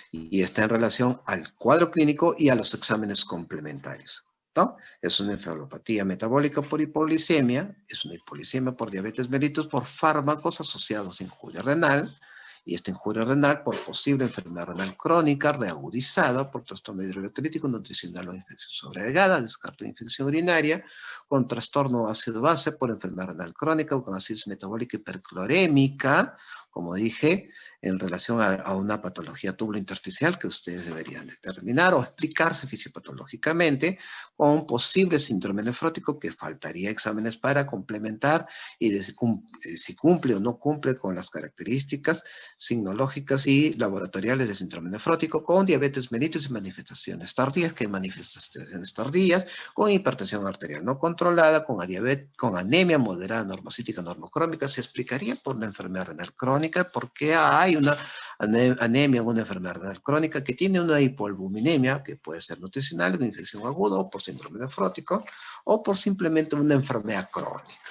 Y está en relación al cuadro clínico y a los exámenes complementarios, ¿no? Es una encefalopatía metabólica por hipoglicemia, es una hipoglicemia por diabetes mellitus por fármacos asociados a injuria renal, y esta injuria renal por posible enfermedad renal crónica reagudizada por trastorno hidroelectrolítico, nutricional o infección sobreagregada, descarto de infección urinaria, con trastorno ácido-base por enfermedad renal crónica o con acidosis metabólica hiperclorémica, como dije, en relación a una patología tubulo-intersticial que ustedes deberían determinar o explicarse fisiopatológicamente con posible síndrome nefrótico que faltaría exámenes para complementar y de si cumple o no cumple con las características signológicas y laboratoriales de síndrome nefrótico, con diabetes mellitus y manifestaciones tardías, que hay manifestaciones tardías, con hipertensión arterial no controlada, con anemia moderada normocítica normocrómica. Se explicaría por la enfermedad renal crónica, por qué hay una anemia en una enfermedad renal crónica que tiene una hipoalbuminemia, que puede ser nutricional, una infección aguda, o por síndrome nefrótico, o por simplemente una enfermedad crónica,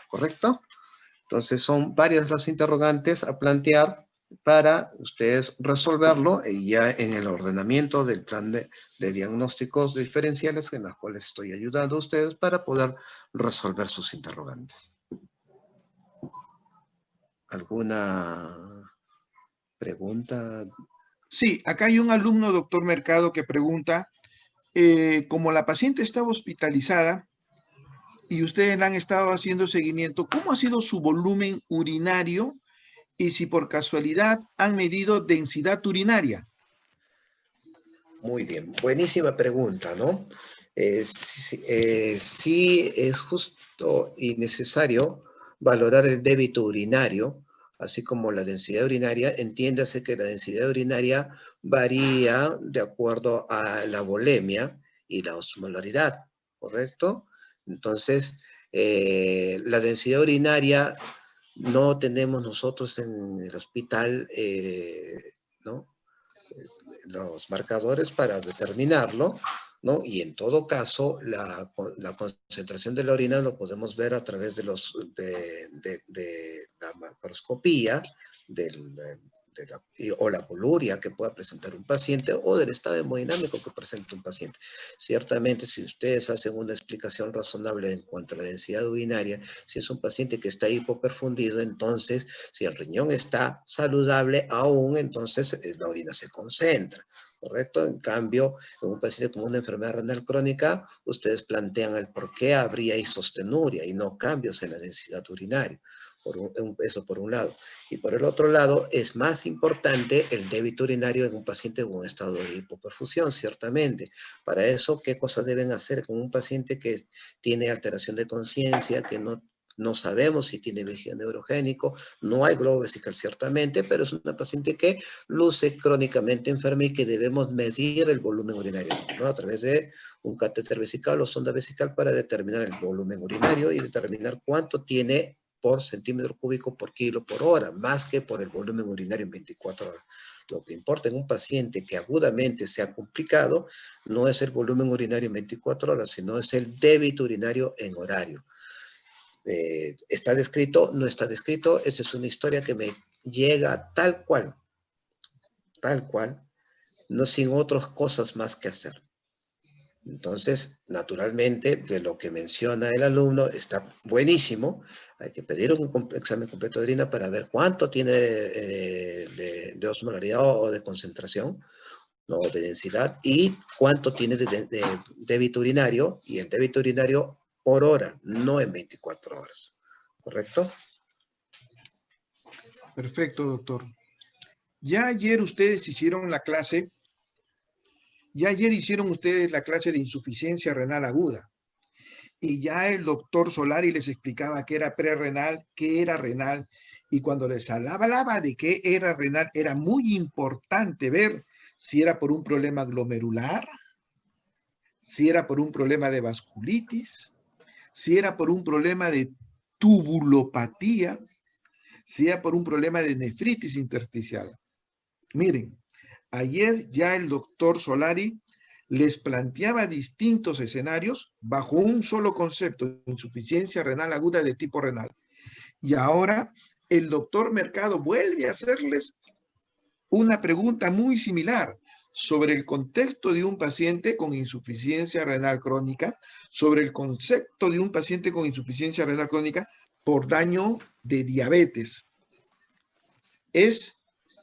¿correcto? Entonces son varias las interrogantes a plantear para ustedes resolverlo ya en el ordenamiento del plan de diagnósticos diferenciales en los cuales estoy ayudando a ustedes para poder resolver sus interrogantes. ¿Alguna pregunta? Sí, acá hay un alumno, doctor Mercado, que pregunta, como la paciente estaba hospitalizada y ustedes le han estado haciendo seguimiento, ¿cómo ha sido su volumen urinario y si por casualidad han medido densidad urinaria? Muy bien, buenísima pregunta, ¿no? Sí es justo y necesario valorar el débito urinario, así como la densidad urinaria. Entiéndase que la densidad urinaria varía de acuerdo a la volemia y la osmolaridad, ¿correcto? Entonces, la densidad urinaria no tenemos nosotros en el hospital, ¿no?, los marcadores para determinarlo, ¿no? Y en todo caso, la concentración de la orina lo podemos ver a través de la macroscopía o la poluria que pueda presentar un paciente o del estado hemodinámico que presenta un paciente. Ciertamente, si ustedes hacen una explicación razonable en cuanto a la densidad urinaria, si es un paciente que está hipoperfundido, entonces, si el riñón está saludable aún, entonces la orina se concentra, ¿correcto? En cambio, en un paciente con una enfermedad renal crónica, ustedes plantean el por qué habría isostenuria y no cambios en la densidad urinaria. Eso por un lado. Y por el otro lado, es más importante el débito urinario en un paciente con un estado de hipoperfusión, ciertamente. Para eso, ¿qué cosas deben hacer con un paciente que tiene alteración de conciencia, que no sabemos si tiene vejiga neurogénico, no hay globo vesical ciertamente, pero es una paciente que luce crónicamente enferma y que debemos medir el volumen urinario, ¿no?, a través de un catéter vesical o sonda vesical para determinar el volumen urinario y determinar cuánto tiene por centímetro cúbico por kilo por hora, más que por el volumen urinario en 24 horas. Lo que importa en un paciente que agudamente se ha complicado no es el volumen urinario en 24 horas, sino es el débito urinario en horario. ¿Está descrito? No está descrito. Esta es una historia que me llega tal cual tal cual, no sin otras cosas más que hacer. Entonces, naturalmente, de lo que menciona el alumno, está buenísimo. Hay que pedir un examen completo de orina para ver cuánto tiene de osmolaridad o de concentración, ¿no? De densidad, y cuánto tiene de débito urinario, y el débito urinario por hora, no en 24 horas. ¿Correcto? Perfecto, doctor. Ya ayer ustedes hicieron la clase, ya ayer hicieron ustedes la clase de insuficiencia renal aguda. Y ya el doctor Solari les explicaba qué era prerrenal, qué era renal. Y cuando les hablaba de qué era renal, era muy importante ver si era por un problema glomerular, si era por un problema de vasculitis, si era por un problema de tubulopatía, si era por un problema de nefritis intersticial. Miren, ayer ya el doctor Solari les planteaba distintos escenarios bajo un solo concepto, insuficiencia renal aguda de tipo renal. Y ahora el doctor Mercado vuelve a hacerles una pregunta muy similar sobre el contexto de un paciente con insuficiencia renal crónica, sobre el concepto de un paciente con insuficiencia renal crónica por daño de diabetes. ¿Es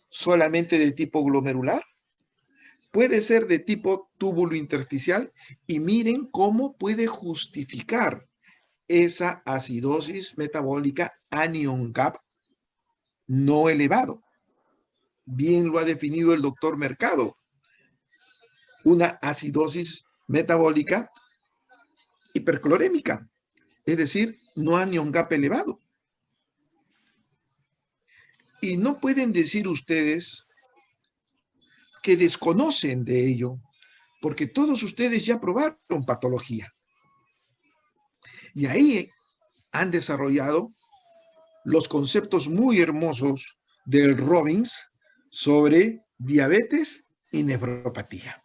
solamente de tipo glomerular? Puede ser de tipo túbulo intersticial, y miren cómo puede justificar esa acidosis metabólica anion gap no elevado. Bien lo ha definido el doctor Mercado. Una acidosis metabólica hiperclorémica, es decir, no anion gap elevado. Y no pueden decir ustedes que desconocen de ello, porque todos ustedes ya probaron patología. Y ahí han desarrollado los conceptos muy hermosos del Robbins sobre diabetes y nefropatía.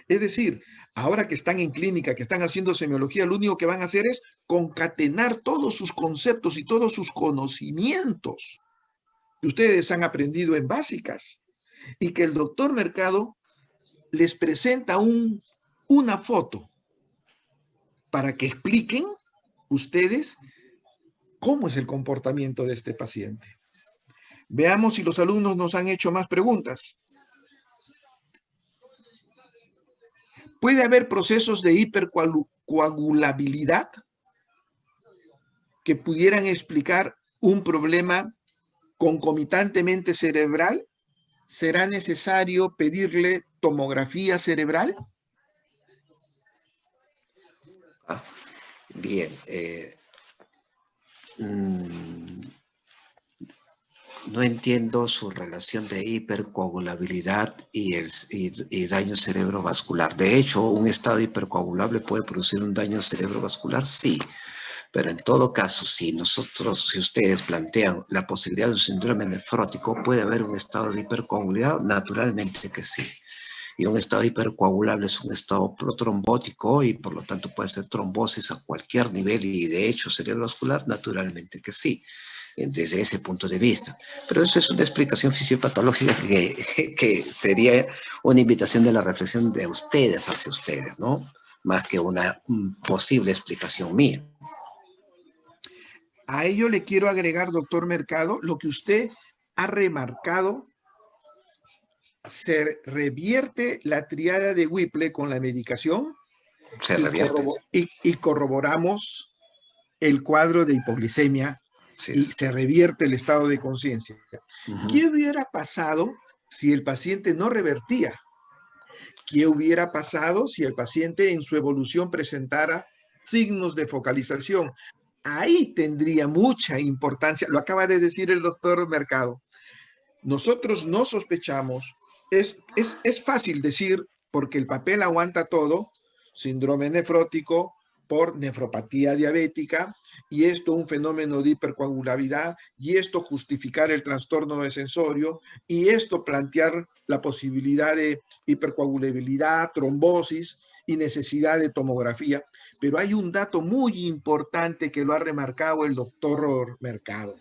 Es decir, ahora que están en clínica, que están haciendo semiología, lo único que van a hacer es concatenar todos sus conceptos y todos sus conocimientos que ustedes han aprendido en básicas, y que el doctor Mercado les presenta una foto para que expliquen ustedes cómo es el comportamiento de este paciente. Veamos si los alumnos nos han hecho más preguntas. ¿Puede haber procesos de hipercoagulabilidad que pudieran explicar un problema concomitantemente cerebral? ¿Será necesario pedirle tomografía cerebral? Ah, bien. No entiendo su relación de hipercoagulabilidad y daño cerebrovascular. De hecho, un estado hipercoagulable puede producir un daño cerebrovascular, sí. Pero en todo caso, si ustedes plantean la posibilidad de un síndrome nefrótico, ¿puede haber un estado de hipercoagulabilidad? Naturalmente que sí. Y un estado hipercoagulable es un estado protrombótico y por lo tanto puede ser trombosis a cualquier nivel, y de hecho cerebrovascular, naturalmente que sí, desde ese punto de vista. Pero eso es una explicación fisiopatológica que sería una invitación de la reflexión de ustedes hacia ustedes, ¿no? Más que una posible explicación mía. A ello le quiero agregar, doctor Mercado, lo que usted ha remarcado. Se revierte la triada de Whipple con la medicación Se revierte. y corroboramos el cuadro de hipoglicemia, y se revierte el estado de conciencia. ¿Qué hubiera pasado si el paciente no revertía? ¿Qué hubiera pasado si el paciente en su evolución presentara signos de focalización? Ahí tendría mucha importancia. Lo acaba de decir el doctor Mercado. Nosotros no sospechamos. Es fácil decir, porque el papel aguanta todo, síndrome nefrótico por nefropatía diabética, y esto un fenómeno de hipercoagulabilidad, y esto justificar el trastorno de sensorio, y esto plantear la posibilidad de hipercoagulabilidad, trombosis y necesidad de tomografía. Pero hay un dato muy importante que lo ha remarcado el doctor Mercado.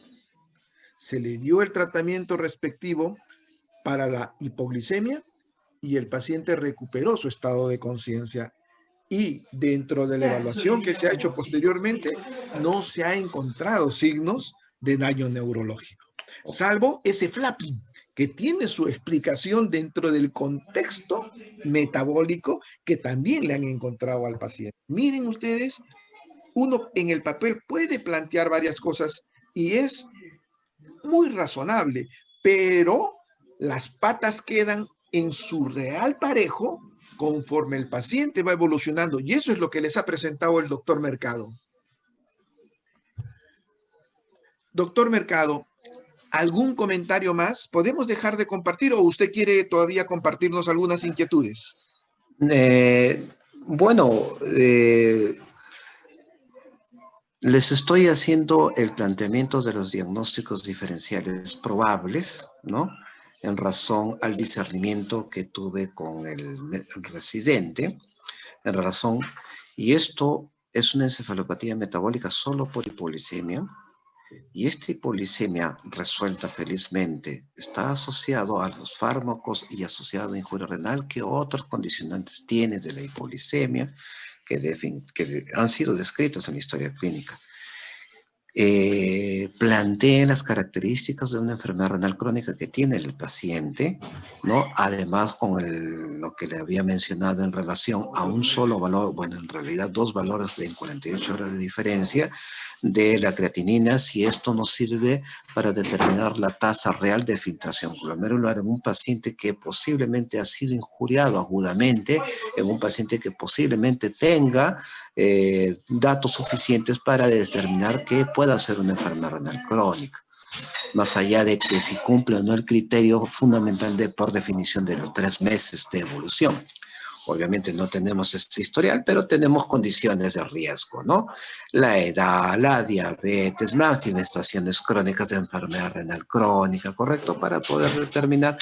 Se le dio el tratamiento respectivo para la hipoglicemia y el paciente recuperó su estado de conciencia. Y dentro de la evaluación que se ha hecho posteriormente, no se ha encontrado signos de daño neurológico, salvo ese flapping, que tiene su explicación dentro del contexto metabólico que también le han encontrado al paciente. Miren ustedes, uno en el papel puede plantear varias cosas y es muy razonable, pero las patas quedan en su real parejo conforme el paciente va evolucionando, y eso es lo que les ha presentado el doctor Mercado. Doctor Mercado, ¿algún comentario más? ¿Podemos dejar de compartir o usted quiere todavía compartirnos algunas inquietudes? Bueno, les estoy haciendo el planteamiento de los diagnósticos diferenciales probables, ¿no? En razón al discernimiento que tuve con el residente, en razón, y esto es una encefalopatía metabólica solo por hipoglicemia, y esta hipolicemia resuelta felizmente está asociado a los fármacos y asociado a injuria renal que otros condicionantes tiene de la hipoglicemia que han sido descritos en la historia clínica. Planteen las características de una enfermedad renal crónica que tiene el paciente, ¿no? Además, con lo que le había mencionado en relación a un solo valor, bueno, en realidad 2 valores en 48 horas de diferencia de la creatinina, si esto nos sirve para determinar la tasa real de filtración glomerular en un paciente que posiblemente ha sido injuriado agudamente, en un paciente que posiblemente tenga datos suficientes para determinar que pueda ser una enfermedad renal crónica, más allá de que si cumple o no el criterio fundamental por definición de los 3 meses de evolución. Obviamente no tenemos este historial, pero tenemos condiciones de riesgo, ¿no? La edad, la diabetes, manifestaciones crónicas de enfermedad renal crónica, ¿correcto? Para poder determinar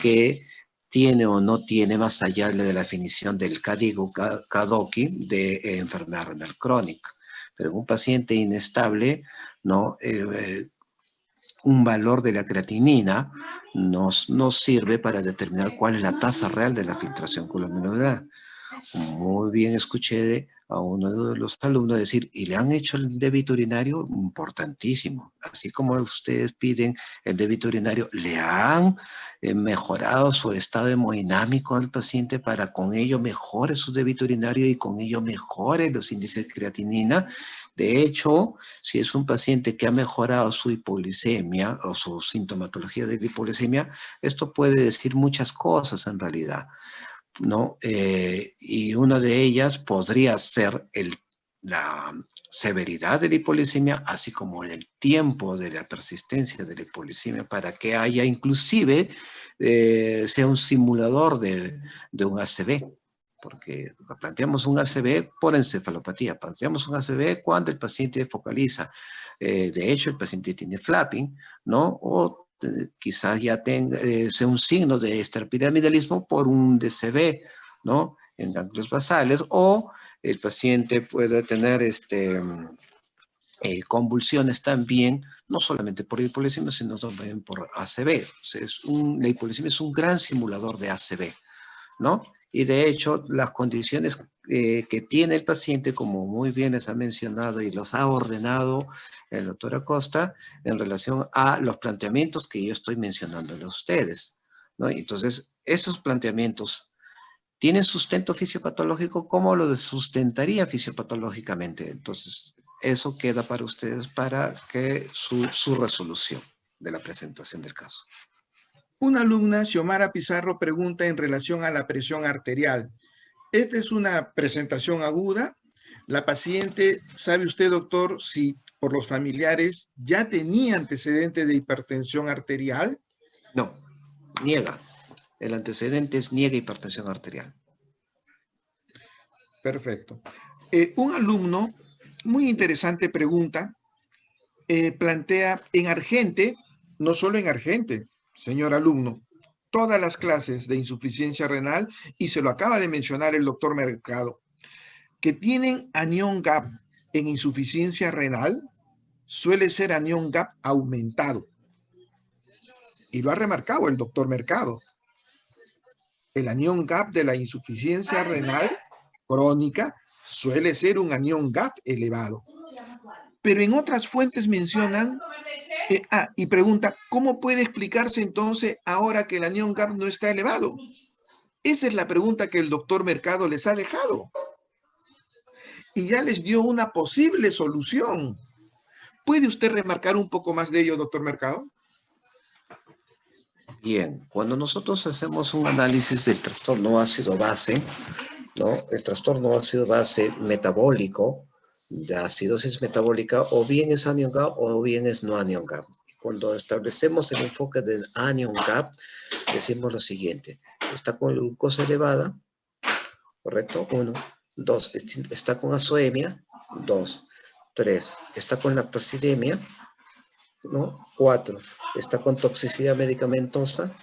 que tiene o no tiene, más allá de la definición del KDOQI de enfermedad renal crónica. Pero en un paciente inestable, ¿no? Un valor de la creatinina nos sirve para determinar cuál es la tasa real de la filtración glomerular. Muy bien escuché a uno de los alumnos decir, ¿y le han hecho el débito urinario? Importantísimo. Así como ustedes piden el débito urinario, ¿le han mejorado su estado hemodinámico al paciente para con ello mejore su débito urinario y con ello mejore los índices de creatinina? De hecho, si es un paciente que ha mejorado su hipoglicemia o su sintomatología de hipoglicemia, esto puede decir muchas cosas en realidad, ¿no? Y una de ellas podría ser la severidad de la hipoglicemia, así como el tiempo de la persistencia de la hipoglicemia, para que haya inclusive, sea un simulador de un ACV, porque planteamos un ACV por encefalopatía, planteamos un ACV cuando el paciente focaliza. De hecho, el paciente tiene flapping, ¿no? O quizás ya sea un signo de extrapiramidalismo por un DCB, ¿no? En ganglios basales, o el paciente puede tener convulsiones también, no solamente por hipoglicemia, sino también por ACV. O sea, la hipoglicemia es un gran simulador de ACV, ¿no? Y de hecho, las condiciones que tiene el paciente, como muy bien les ha mencionado y los ha ordenado el doctor Acosta, en relación a los planteamientos que yo estoy mencionándole a ustedes, ¿no? Entonces, esos planteamientos tienen sustento fisiopatológico, ¿cómo lo sustentaría fisiopatológicamente? Entonces, eso queda para ustedes para que su resolución de la presentación del caso. Una alumna, Xiomara Pizarro, pregunta en relación a la presión arterial. Esta es una presentación aguda. La paciente, ¿sabe usted, doctor, si por los familiares ya tenía antecedentes de hipertensión arterial? No, niega. El antecedente es niega hipertensión arterial. Perfecto. Un alumno, muy interesante pregunta, plantea en Argente, no solo en Argente, señor alumno, todas las clases de insuficiencia renal, y se lo acaba de mencionar el doctor Mercado, que tienen anión GAP en insuficiencia renal, suele ser anión GAP aumentado. y lo ha remarcado el doctor Mercado. El anión GAP de la insuficiencia renal crónica suele ser un anión GAP elevado. Pero en otras fuentes mencionan, y pregunta, ¿cómo puede explicarse entonces ahora que el anión GAP no está elevado? Esa es la pregunta que el doctor Mercado les ha dejado. Y ya les dio una posible solución. ¿Puede usted remarcar un poco más de ello, doctor Mercado? Bien, cuando nosotros hacemos un análisis del trastorno ácido-base, ¿no? El trastorno ácido-base metabólico, de acidosis metabólica, o bien es anion gap o bien es no anion gap. Cuando establecemos el enfoque del anion gap, decimos lo siguiente: está con glucosa elevada, ¿correcto? 1, 2, está con azoemia, 2, 3, está con lactocidemia, ¿no? 4, está con toxicidad medicamentosa,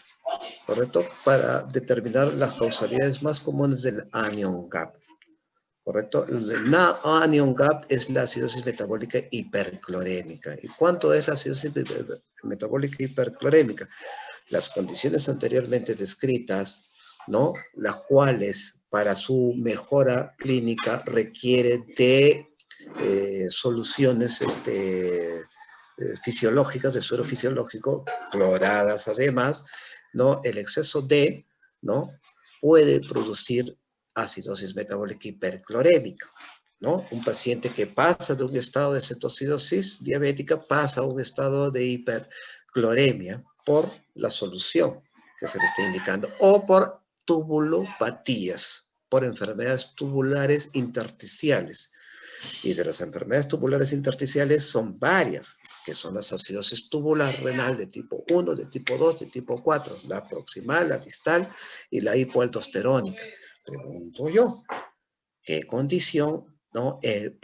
¿correcto? Para determinar las causalidades más comunes del anion gap, ¿correcto? El anion gap es la acidosis metabólica hiperclorémica. ¿Y cuánto es la acidosis metabólica hiperclorémica? Las condiciones anteriormente descritas, ¿no? Las cuales para su mejora clínica requieren de soluciones fisiológicas, de suero fisiológico, cloradas además, ¿no? El exceso de, ¿no? Puede producir acidosis metabólica hiperclorémica, ¿no? Un paciente que pasa de un estado de cetoacidosis diabética pasa a un estado de hipercloremia por la solución que se le está indicando, o por tubulopatías, por enfermedades tubulares intersticiales. Y de las enfermedades tubulares intersticiales son varias, que son las acidosis tubular renal de tipo 1, de tipo 2, de tipo 4, la proximal, la distal y la hipoaldosterónica. Pregunto yo, ¿qué condición, ¿no? En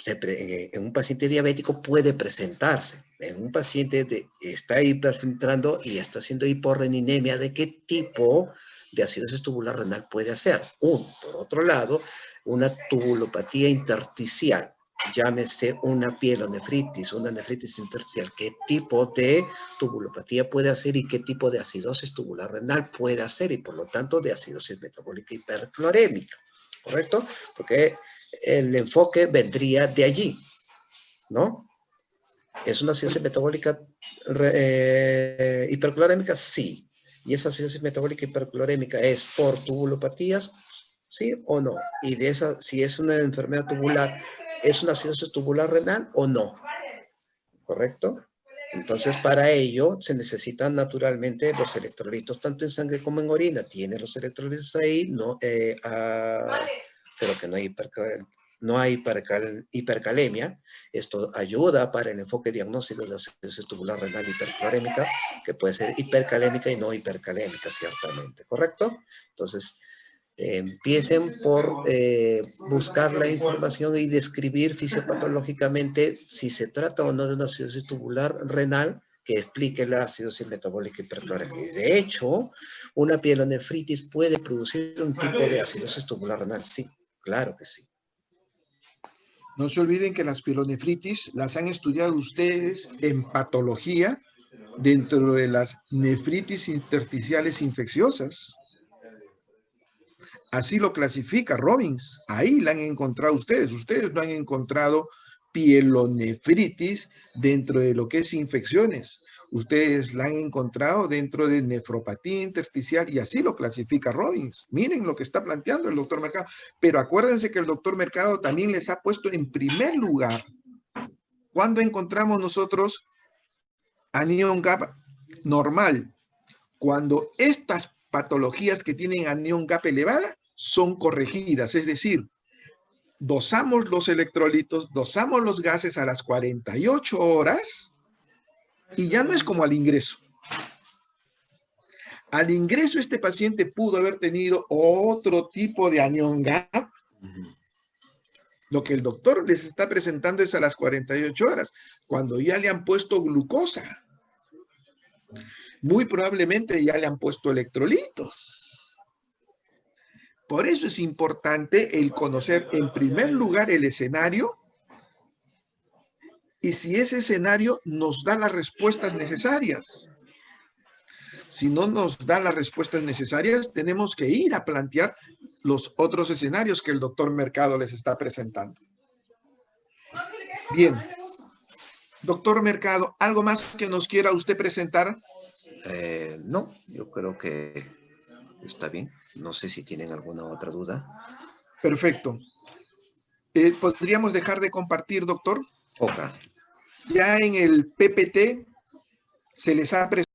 un paciente diabético puede presentarse? En un paciente está hiperfiltrando y está haciendo hiporreninemia, ¿de qué tipo de acidosis tubular renal puede hacer? Por otro lado, una tubulopatía intersticial, llámese una pielonefritis, una nefritis intersticial, ¿qué tipo de tubulopatía puede hacer y qué tipo de acidosis tubular renal puede hacer? Y por lo tanto de acidosis metabólica hiperclorémica, ¿correcto? Porque el enfoque vendría de allí, ¿no? ¿Es una acidosis metabólica hiperclorémica? Sí. ¿Y esa acidosis metabólica hiperclorémica es por tubulopatías? ¿Sí o no? Y de esa, si es una enfermedad tubular, ¿es una acidosis tubular renal o no? ¿Correcto? Entonces, para ello se necesitan naturalmente los electrolitos, tanto en sangre como en orina. Tiene los electrolitos ahí, no, pero que no hay hipercalemia. Esto ayuda para el enfoque diagnóstico de la acidosis tubular renal hiperclorémica, que puede ser hipercalémica y no hipercalémica, ciertamente. ¿Correcto? Entonces, empiecen por buscar la información y describir fisiopatológicamente si se trata o no de una acidosis tubular renal que explique la acidosis metabólica hiperclorémica. Y de hecho, una pielonefritis puede producir un tipo de acidosis tubular renal. Sí, claro que sí. No se olviden que las pielonefritis las han estudiado ustedes en patología dentro de las nefritis intersticiales infecciosas. Así lo clasifica Robbins. Ahí la han encontrado ustedes. Ustedes no han encontrado pielonefritis dentro de lo que es infecciones. Ustedes la han encontrado dentro de nefropatía intersticial y así lo clasifica Robbins. Miren lo que está planteando el doctor Mercado. Pero acuérdense que el doctor Mercado también les ha puesto en primer lugar. ¿Cuándo encontramos nosotros anión GAP normal? Cuando estas patologías que tienen anión GAP elevada son corregidas, es decir, dosamos los electrolitos, dosamos los gases a las 48 horas y ya no es como al ingreso. Al ingreso este paciente pudo haber tenido otro tipo de anión GAP. Lo que el doctor les está presentando es a las 48 horas, cuando ya le han puesto glucosa. Muy probablemente ya le han puesto electrolitos. Por eso es importante el conocer en primer lugar el escenario y si ese escenario nos da las respuestas necesarias. Si no nos da las respuestas necesarias, tenemos que ir a plantear los otros escenarios que el doctor Mercado les está presentando. Bien. Doctor Mercado, ¿algo más que nos quiera usted presentar? No, yo creo que está bien. No sé si tienen alguna otra duda. Perfecto. ¿Podríamos dejar de compartir, doctor? Ok. Ya en el PPT se les ha presentado